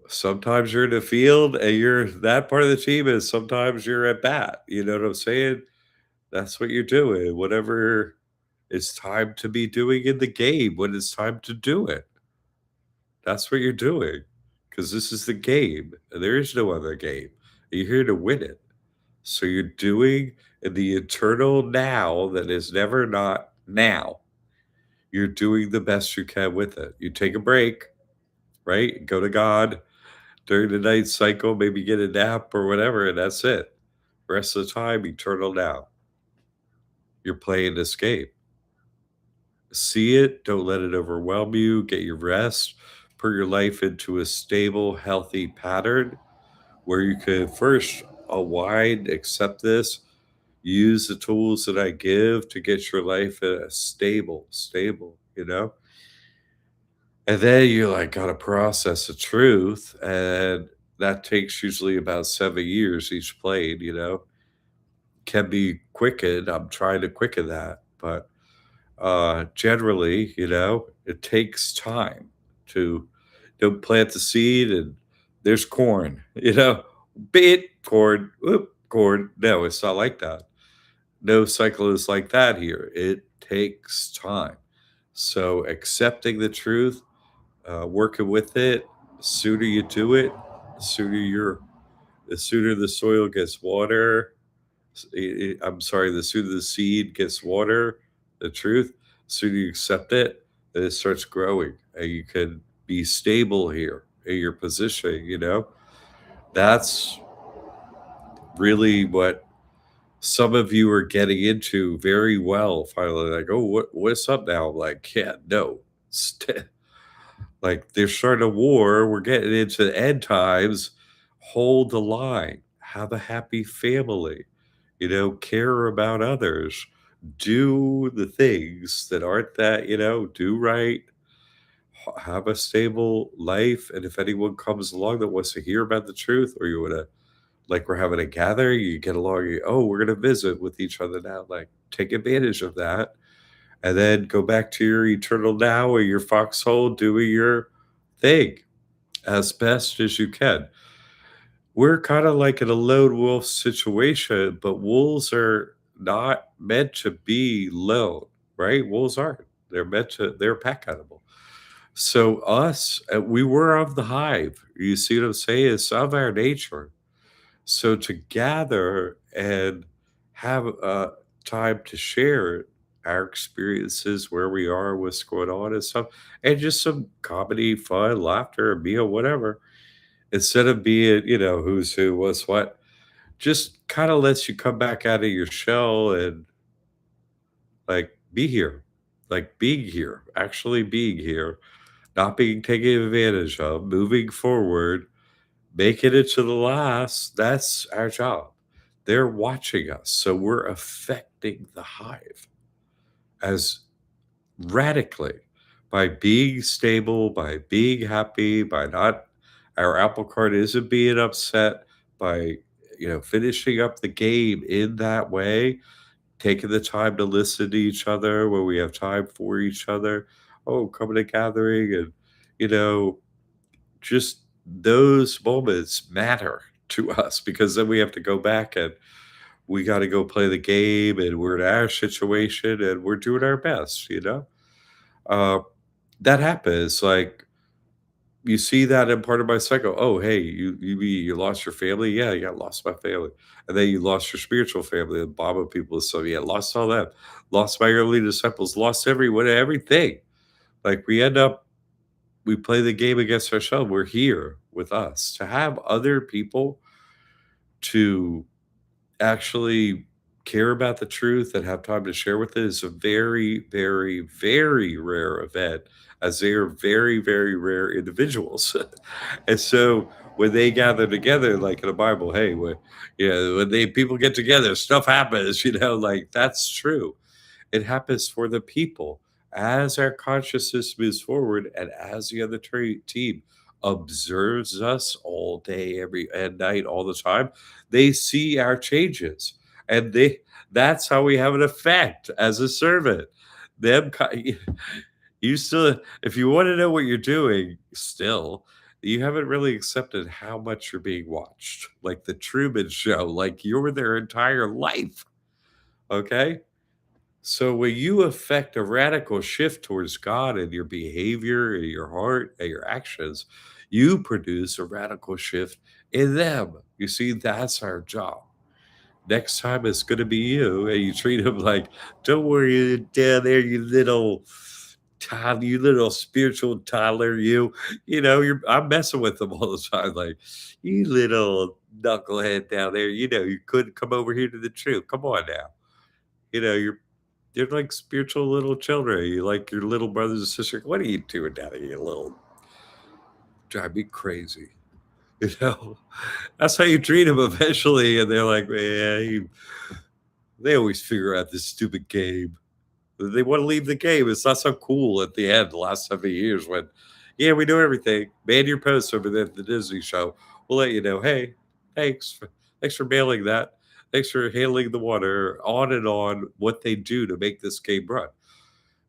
sometimes you're in the field and you're that part of the team, and sometimes you're at bat. You know what I'm saying? That's what you're doing. Whatever it's time to be doing in the game, when it's time to do it, that's what you're doing. Because this is the game. And there is no other game. You're here to win it. So you're doing in the eternal now that is never not now. You're doing the best you can with it. You take a break, right? Go to God during the night cycle, maybe get a nap or whatever, and that's it. Rest of the time, eternal now. You're playing this game. See it, don't let it overwhelm you, get your rest, put your life into a stable, healthy pattern where you can first align, accept this, use the tools that I give to get your life in a stable. And then you like gotta process the truth, and that takes usually about 7 years each plane. Can be quickened. I'm trying to quicken that, but generally, it takes time to plant the seed and there's corn, bit corn, whoop, corn. No, it's not like that. No cycle is like that here. It takes time. So accepting the truth, working with it, the sooner you do it, the sooner the soil gets water. I'm sorry, the sooner the seed gets water, the truth, the sooner you accept it, then it starts growing. And you can be stable here in your position. That's really what some of you are getting into very well. Finally, like, oh, what's up now? I'm like, yeah, no. Like they're starting a war. We're getting into the end times. Hold the line. Have a happy family. Care about others. Do the things that aren't that, do right. Have a stable life. And if anyone comes along that wants to hear about the truth, or you want to, like, we're having a gathering, you get along, oh, we're going to visit with each other now. Like, take advantage of that. And then go back to your eternal now or your foxhole doing your thing as best as you can. We're kind of like in a lone wolf situation, but wolves are not meant to be lone, right? Wolves aren't. They're a pack animal. So us, we were of the hive. You see what I'm saying? It's of our nature. So to gather and have time to share our experiences, where we are, what's going on and stuff, and just some comedy, fun, laughter, a meal, whatever, instead of being, who's who, what's what, just kind of lets you come back out of your shell and like be here, like being here, actually being here, not being taken advantage of, moving forward, making it to the last. That's our job. They're watching us. So we're affecting the hive as radically. by being stable, by being happy, by not our apple cart isn't being upset, by finishing up the game in that way, taking the time to listen to each other when we have time for each other. Oh, coming to gathering and you know, just those moments matter to us because then we have to go back and we got to go play the game and we're in our situation and we're doing our best. Uh, that happens. Like you see that in part of my cycle. Oh, hey, you lost your family. Yeah, yeah, lost my family, and then you lost your spiritual family. The Bible people, so yeah, lost all that. Lost my early disciples. Lost everyone, everything. Like we play the game against ourselves. We're here with us to have other people to actually care about the truth and have time to share with it is a very, very, very rare event, as they are very, very rare individuals. And so when they gather together, like in the Bible, hey, when they people get together, stuff happens. Like that's true. It happens for the people as our consciousness moves forward and as the other team observes us all day, every and night, all the time. They see our changes, and that's how we have an effect as a servant. Them, you still, if you want to know what you're doing, still. You haven't really accepted how much you're being watched, like the Truman Show, like you're their entire life. Okay, so when you affect a radical shift towards God and your behavior and your heart and your actions, you produce a radical shift in them. You see, that's our job. Next time it's going to be you, and you treat them like, "Don't worry, down there, you little toddler, you little spiritual toddler." I'm messing with them all the time, like, "You little knucklehead down there. You couldn't come over here to the truth. Come on now." You're like spiritual little children. You like your little brothers and sisters. What are you doing down here, you little drive me crazy? You know, that's how you treat them eventually. And they're like, man, they always figure out this stupid game. They want to leave the game. It's not so cool at the end, the last 7 years when, yeah, we know everything. Man your post over there at the Disney show. We'll let you know, hey, thanks for mailing that. Thanks for handling the water, on and on, what they do to make this game run.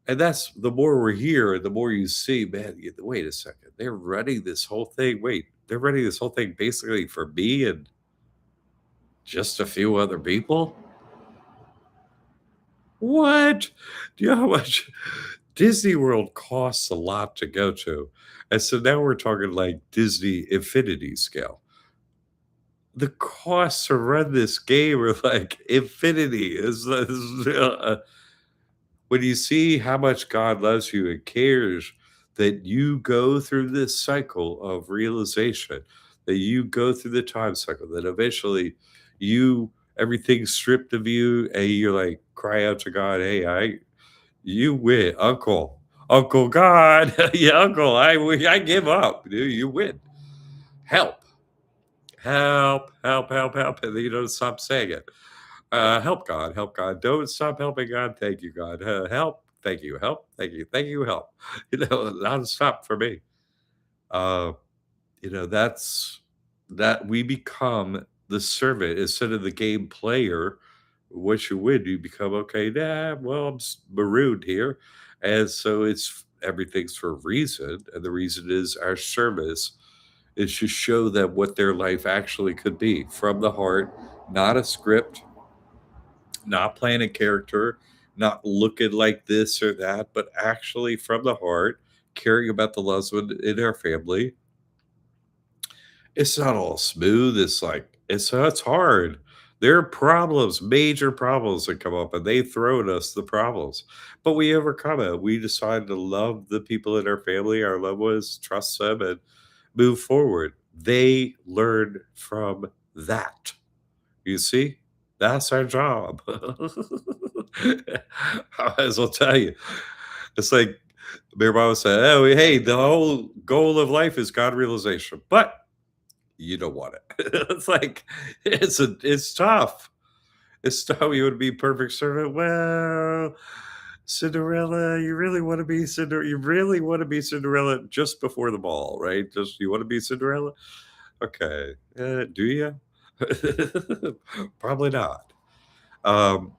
And that's the more we're here, the more you see, man, wait a second. They're running this whole thing. Wait, they're running this whole thing basically for me and just a few other people? What? Do you know how much Disney World costs a lot to go to? And so now we're talking like Disney Infinity scale. The costs to run this game are like infinity. When you see how much God loves you and cares that you go through this cycle of realization, that you go through the time cycle, that eventually everything's stripped of you and you're like, cry out to God, hey, you win, Uncle God, yeah, Uncle, I give up, dude, you win. Help, help, and then you don't stop saying it. Help God. Don't stop helping God. Thank you, God. Help. Thank you. Help. Thank you. Help. Nonstop for me. Uh, that's that we become the servant instead of the game player. Once you win, you become okay. Nah, well, marooned here, and so everything's for a reason, and the reason is our service is to show them what their life actually could be from the heart, not a script, not playing a character, not looking like this or that, but actually from the heart, caring about the loved one in our family. It's not all smooth. It's hard. There are problems, major problems that come up, and they throw at us the problems. But we overcome it. We decide to love the people in our family, our loved ones, trust them, and move forward. They learn from that. You see? That's our job. I might as well tell you. It's like Bear Mama said, oh, hey, the whole goal of life is God realization, but you don't want it. It's like it's tough. It's tough. You would be perfect servant. Well, Cinderella, you really want to be Cinderella? You really want to be Cinderella just before the ball, right? Just you want to be Cinderella? Okay, do you? Probably not. Um,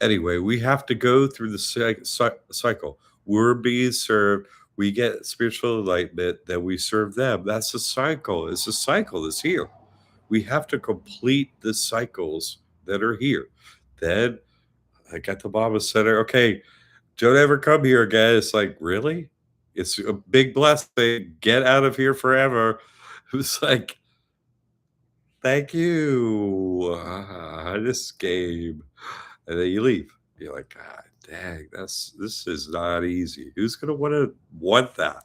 anyway, we have to go through the cycle. We're being served. We get spiritual enlightenment, then we serve them. That's a cycle. It's a cycle that's here. We have to complete the cycles that are here. Then I got the Obama Center. Okay, don't ever come here again. It's like, really? It's a big blessing. Get out of here forever. It was like, thank you. This game. And then you leave. You're like, God dang, this is not easy. Who's gonna want that?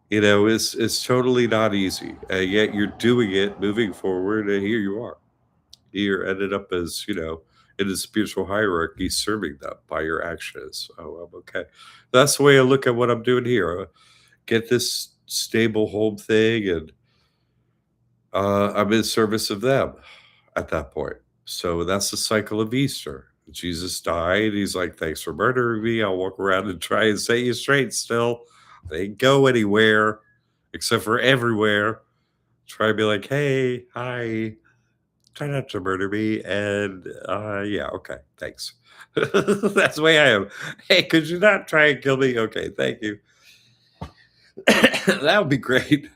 It's totally not easy. And yet you're doing it, moving forward, and here you are. You're ended up as, in the spiritual hierarchy, serving them by your actions. Oh, I'm okay. That's the way I look at what I'm doing here. Get this stable home thing, and I'm in service of them at that point. So that's the cycle of Easter. Jesus died. He's like, thanks for murdering me. I'll walk around and try and set you straight still. They ain't go anywhere except for everywhere. Try to be like, hey, hi, try not to murder me. And yeah, okay, thanks. That's the way I am. Hey, could you not try and kill me? Okay, thank you. That would be great.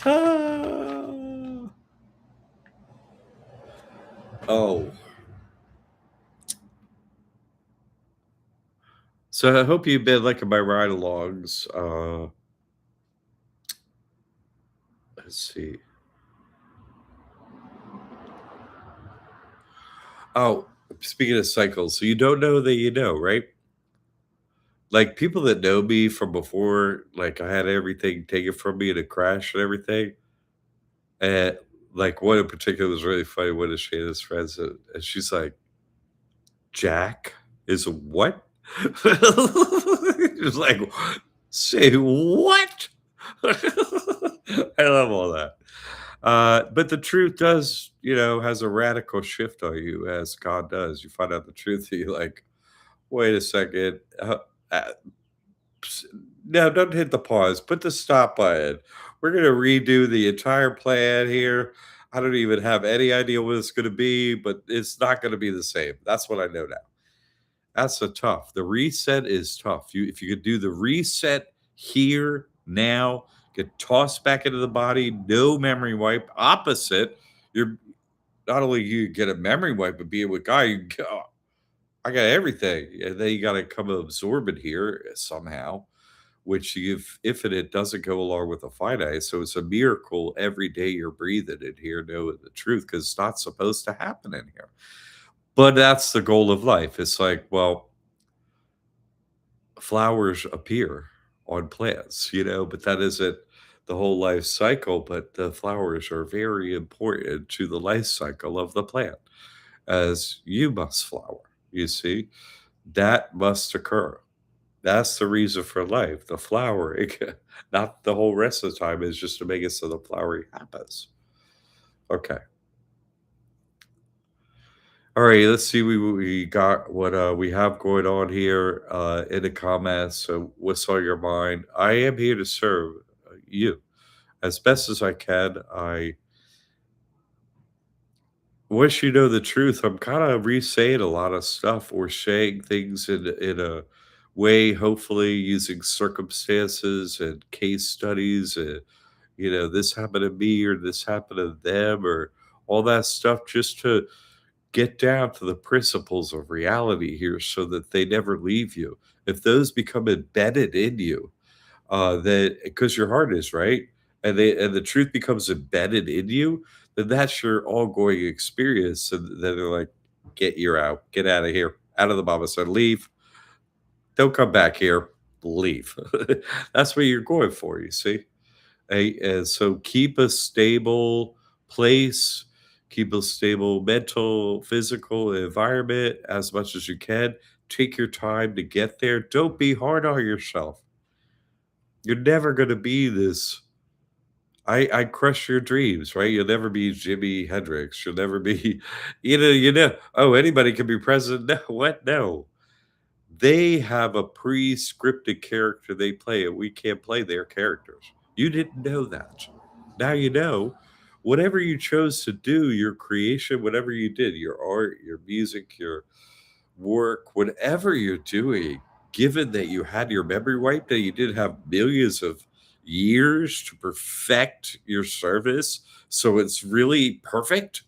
Ah. Oh, so I hope you've been liking my ride-alongs. Let's see. Oh, speaking of cycles, so you don't know that you know, right? Like people that know me from before, like I had everything taken from me in a crash and everything. And like one in particular was really funny. One of Shayna's friends, and she's like, "Jack is a what?" It's like, say what? I love all that. But the truth does, has a radical shift on you as God does. You find out the truth, and you're like, wait a second. Uh, no, don't hit the pause. Put the stop button. We're going to redo the entire plan here. I don't even have any idea what it's going to be, but it's not going to be the same. That's what I know now. That's a tough. The reset is tough. If you could do the reset here now, get tossed back into the body, no memory wipe. Opposite, you're not only you get a memory wipe, but being with God, you go, I got everything, and then you got to come absorb it here somehow. Which if it doesn't go along with the finite, so it's a miracle every day you're breathing in here, knowing the truth, because it's not supposed to happen in here. But that's the goal of life. It's like, well, flowers appear on plants, but that isn't the whole life cycle. But the flowers are very important to the life cycle of the plant, as you must flower. You see, that must occur. That's the reason for life, the flowering, not the whole rest of the time is just to make it so the flowering happens. Okay. All right, let's see we got what we have going on here in the comments. So what's on your mind? I am here to serve you as best as I can. I once you know the truth, I'm kind of re-saying a lot of stuff or saying things in a way, hopefully using circumstances and case studies and this happened to me or this happened to them or all that stuff just to get down to the principles of reality here so that they never leave you. If those become embedded in you, that because your heart is right, and the truth becomes embedded in you, then that's your ongoing experience. And then they're like, you're out, get out of here, out of the Baba said, leave, don't come back here, leave. That's what you're going for, you see. And so keep a stable place, keep a stable mental, physical environment as much as you can. Take your time to get there. Don't be hard on yourself. You're never going to be this I crush your dreams, right? You'll never be Jimi Hendrix. You'll never be, oh, anybody can be president. No, what? No. They have a pre-scripted character they play, and we can't play their characters. You didn't know that. Now you know. Whatever you chose to do, your creation, whatever you did, your art, your music, your work, whatever you're doing, given that you had your memory wiped, that you did have millions of years to perfect your service, so it's really perfect.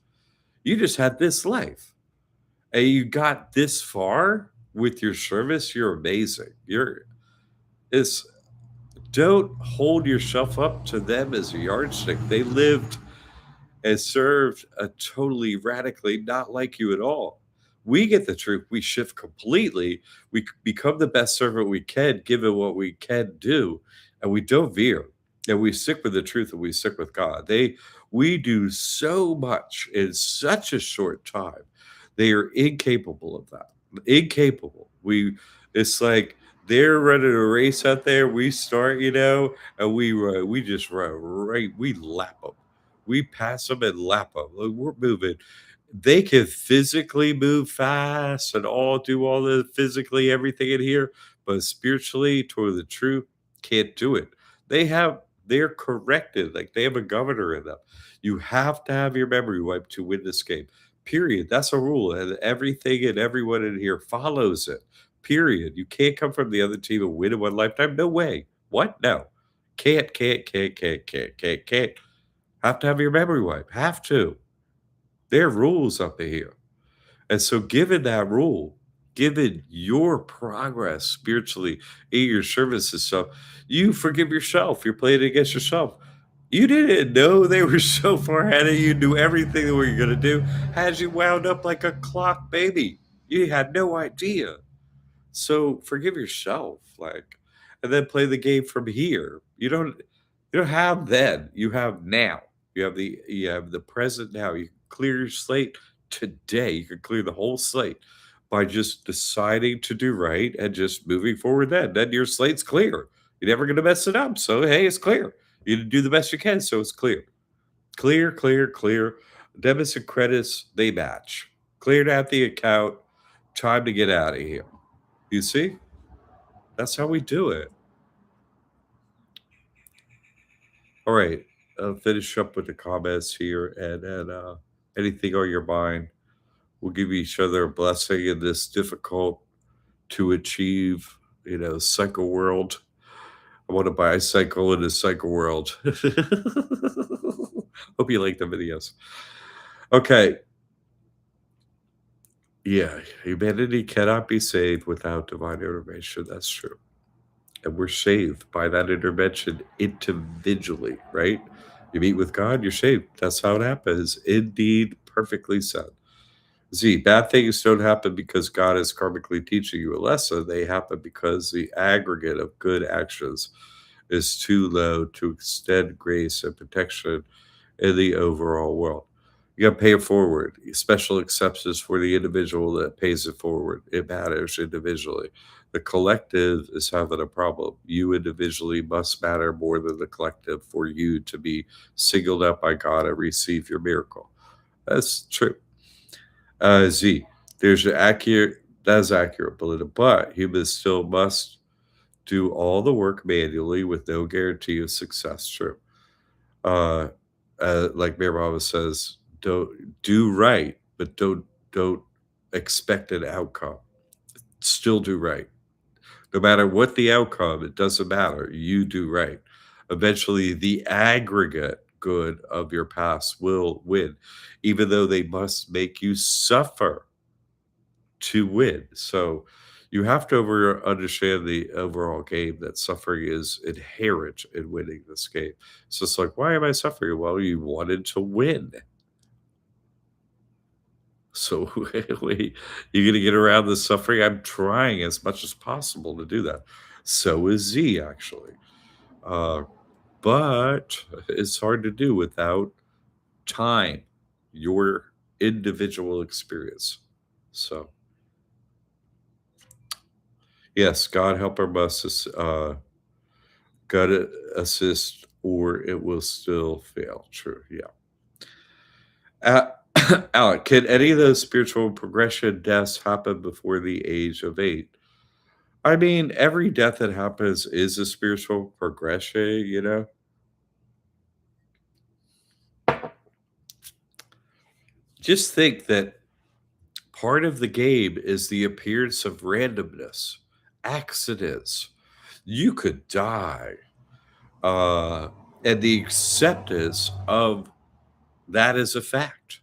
You just had this life and you got this far with your service. You're amazing. It's Don't hold yourself up to them as a yardstick. They lived and served a totally radically not like you at all. We get the truth. We shift completely. Become the best servant we can, given what we can do, and we don't veer. And we stick with the truth, and we stick with God. We do so much in such a short time. They are incapable of that. Incapable. It's like they're running a race out there. We start, and we just run right. We lap them, we pass them and lap them. Like, we're moving. They can physically move fast and do all the physically everything in here, but spiritually, toward the truth, can't do it. They're corrected, like they have a governor in them. You have to have your memory wiped to win this game. Period. That's a rule, and everything and everyone in here follows it. Period. You can't come from the other team and win in one lifetime. No way. What? No. Can't. Have to have your memory wipe. Have to. There are rules up in here. And so, given that rule, given your progress spiritually in your service and stuff, you forgive yourself. You're playing against yourself. You didn't know they were so far ahead of you, knew everything that we were going to do, had you wound up like a clock baby. You had no idea. So forgive yourself, like, and then play the game from here. You don't have then. You have now. You have the present now. You can clear your slate today. You can clear the whole slate by just deciding to do right and just moving forward. Then your slate's clear. You're never going to mess it up. So hey, it's clear. You do the best you can, so it's clear. Clear, clear, clear. Debits and credits, they match. Cleared out the account. Time to get out of here. You see? That's how we do it. All right. I'll finish up with the comments here, and then anything on your mind. We'll give each other a blessing in this difficult to achieve, cycle world. I want to buy a cycle in this cycle world. Hope you like the videos. Okay. Yeah. Humanity cannot be saved without divine intervention. That's true. And we're saved by that intervention individually, right? You meet with God, you're saved. That's how it happens. Indeed, perfectly said. See, bad things don't happen because God is karmically teaching you a lesson. They happen because the aggregate of good actions is too low to extend grace and protection in the overall world. You got to pay it forward. Special exceptions for the individual that pays it forward. It matters individually. The collective is having a problem. You individually must matter more than the collective for you to be singled out by God and receive your miracle. That's true. Z, there's an accurate, that's accurate, but humans still must do all the work manually with no guarantee of success. True. Uh, like Mayor Mama says, don't do right, but don't expect an outcome. Still do right. No matter what the outcome, it doesn't matter. You do right. Eventually, the aggregate good of your past will win, even though they must make you suffer to win. So you have to understand the overall game that suffering is inherent in winning this game. So it's like, why am I suffering? Well, you wanted to win. So you're going to get around the suffering. I'm trying as much as possible to do that. So is Z, actually. Uh, but it's hard to do without time, your individual experience. So, yes, God help our must. God assist or it will still fail. True. Yeah. Uh, Alec, can any of those spiritual progression deaths happen before the age of 8? I mean, every death that happens is a spiritual progression, you know? Just think that part of the game is the appearance of randomness, accidents. You could die. Uh, and the acceptance of that as a fact.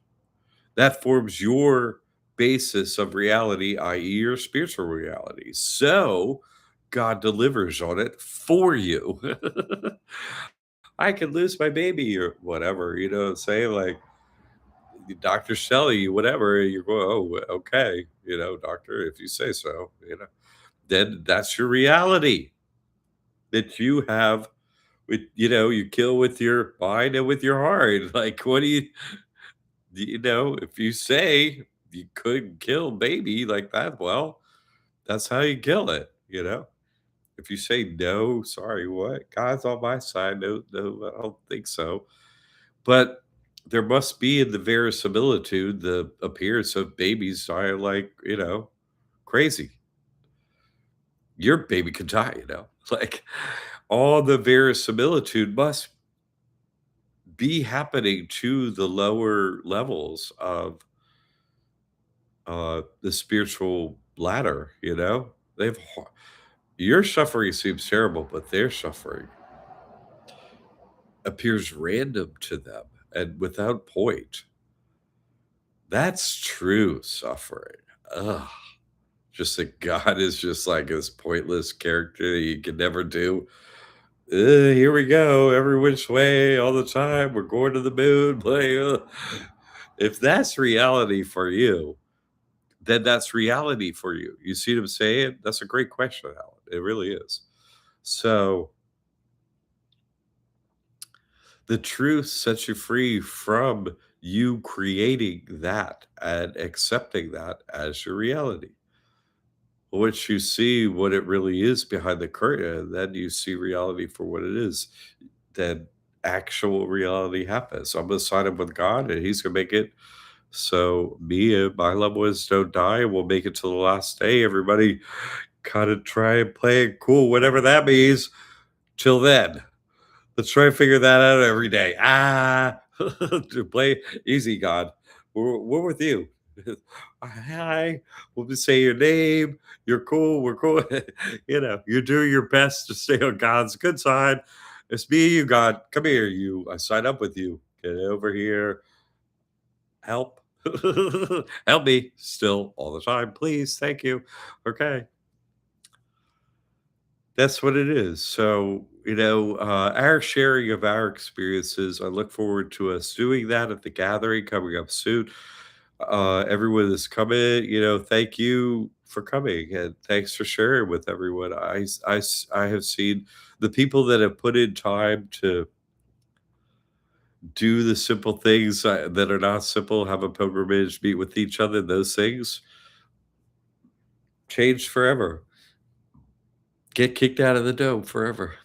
That forms your basis of reality, i.e., your spiritual reality. So God delivers on it for you. I could lose my baby or whatever, you know what I'm saying? Like, the doctors tell you whatever, you go, oh, okay, you know, doctor, if you say so, you know, then that's your reality that you have with, you know, you kill with your mind and with your heart. Like, what do you know, if you say you couldn't kill baby like that, well, that's how you kill it, you know? If you say no, sorry, what? God's on my side. No, no, I don't think so. But there must be in the verisimilitude the appearance of babies die like, you know, crazy. Your baby could die, you know. Like all the verisimilitude must be happening to the lower levels of the spiritual ladder, you know. Your suffering seems terrible, but their suffering appears random to them and without point. That's true suffering. Ugh. Just that God is just like this pointless character that you can never do. Here we go, every which way, all the time. We're going to the moon. Play. If that's reality for you, then that's reality for you. You see what I'm saying? That's a great question, Alan. It really is. So the truth sets you free from you creating that and accepting that as your reality. Once you see what it really is behind the curtain, then you see reality for what it is. Then actual reality happens. I'm gonna sign up with God, and He's gonna make it so me and my loved ones don't die, and we'll make it to the last day. Everybody kind of try and play it cool, whatever that means. Till then, let's try and figure that out every day. To play easy, God. We're with you. Hi, we'll just say your name. You're cool. We're cool. You know, you do your best to stay on God's good side. It's me and you, God. Come here, you. I sign up with you. Get over here. Help. Help me still all the time. Please. Thank you. Okay. That's what it is. So, you know, our sharing of our experiences, I look forward to us doing that at the gathering coming up soon. Everyone that's coming, you know, thank you for coming and thanks for sharing with everyone. I have seen the people that have put in time to do the simple things that are not simple, have a pilgrimage, meet with each other, those things changed forever. Get kicked out of the dome forever.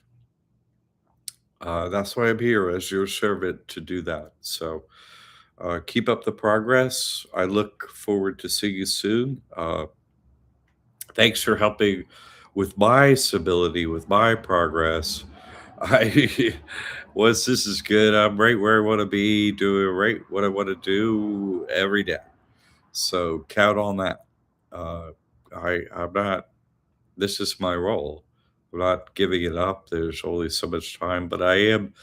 That's why I'm here as your servant to do that. So keep up the progress. I look forward to seeing you soon. Thanks for helping with my stability, with my progress. I once this is good, I'm right where I want to be, doing right what I want to do every day. So count on that. Uh, I'm not. This is my role. I'm not giving it up. There's only so much time, but I am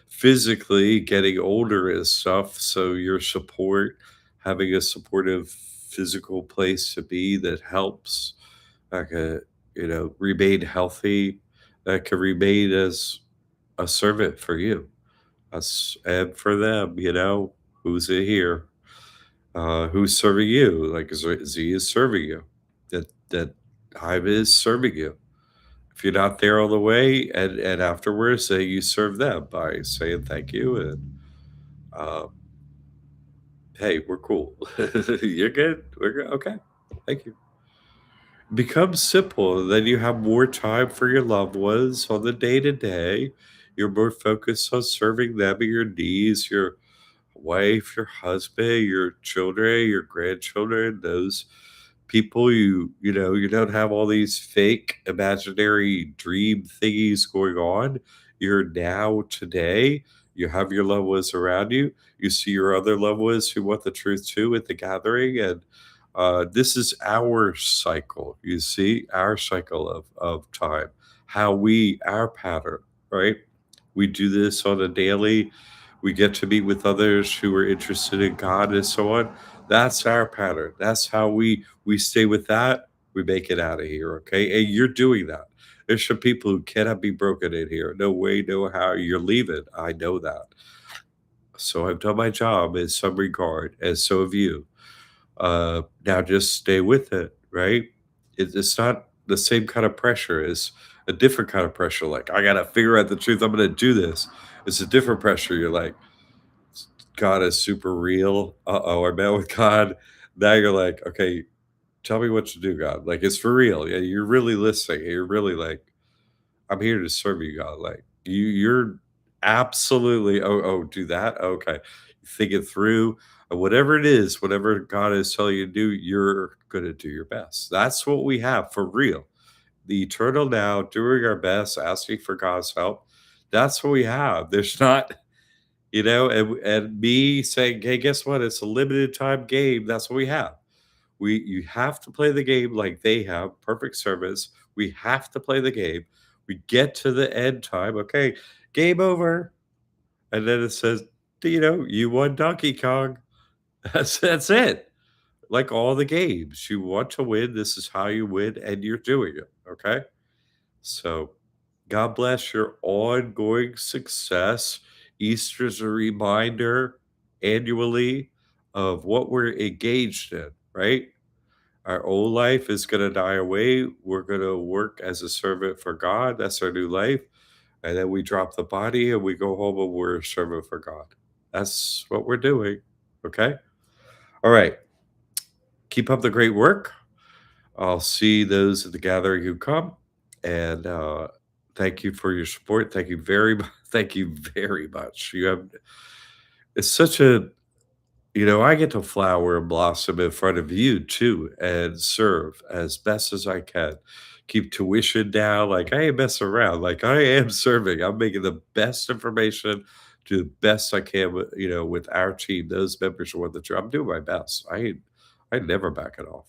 physically getting older and stuff. So your support, having a supportive physical place to be that helps, like a you know, remain healthy, that can remain as a servant for you, us and for them. You know, who's it here? Who's serving you? Like Z is serving you. That Hive is serving you. If you're not there all the way, and afterwards, say you serve them by saying thank you and uh, hey, we're cool. You're good. We're good. Okay. Thank you. Become simple. Then you have more time for your loved ones on the day to day. You're more focused on serving them and your needs, your wife, your husband, your children, your grandchildren, those people you don't have all these fake imaginary dream thingies going on. You're now today. You have your loved ones around you. You see your other loved ones who want the truth too at the gathering, and this is our cycle. You see our cycle of time, how we our pattern, right? We do this on a daily. We get to meet with others who are interested in God and so on. That's our pattern. That's how we stay with that. We make it out of here, okay? And you're doing that. There's some people who cannot be broken in here. No way, no how. You're leaving. I know that. So I've done my job in some regard, and so have you. Now just stay with it, right? It's not the same kind of pressure. It's a different kind of pressure. Like, I got to figure out the truth. I'm going to do this. It's a different pressure. You're like, God is super real. Uh-oh, I met with God. Now you're like, okay, tell me what to do, God. Like, it's for real. Yeah, you're really listening. You're really like, I'm here to serve you, God. Like, you're absolutely, do that. Okay. Think it through. Whatever it is, whatever God is telling you to do, you're going to do your best. That's what we have for real. The eternal now, doing our best, asking for God's help. That's what we have. There's not, and me saying, "Hey, guess what? It's a limited time game." That's what we have. You have to play the game like they have, perfect service. We have to play the game. We get to the end time, okay, game over, and then it says, "You won Donkey Kong." That's it. Like all the games, you want to win, this is how you win, and you're doing it, okay? So, God bless your ongoing success. Easter's a reminder annually of what we're engaged in, right? Our old life is going to die away. We're going to work as a servant for God. That's our new life. And then we drop the body and we go home and we're a servant for God. That's what we're doing. Okay. All right. Keep up the great work. I'll see those at the gathering who come. And thank you for your support. Thank you very much. Thank you very much. It's such a I get to flower and blossom in front of you too and serve as best as I can. Keep tuition down. Like, I ain't messing around. Like, I am serving. I'm making the best information, do the best I can with our team, those members who want the job. I'm doing my best. I never back it off.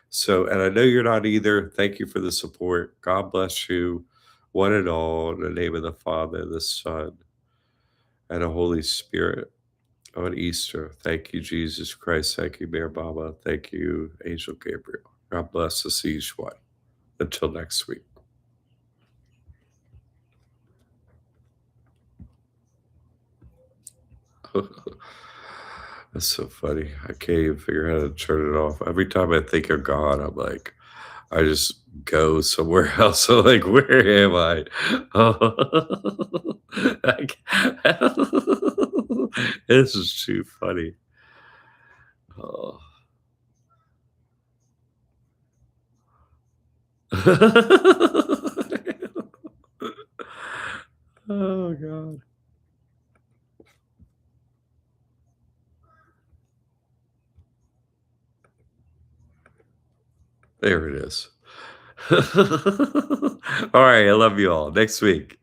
So, and I know you're not either. Thank you for the support. God bless you, one and all, in the name of the Father, the Son, and the Holy Spirit. On Easter. Thank you, Jesus Christ. Thank you, Mary Baba. Thank you, Angel Gabriel. God bless us each one. Until next week. That's so funny. I can't even figure out how to turn it off. Every time I think of God, I'm like, I just go somewhere else. So, like, where am I? Oh, this is too funny. Oh. Oh God. There it is. All right, I love you all. Next week.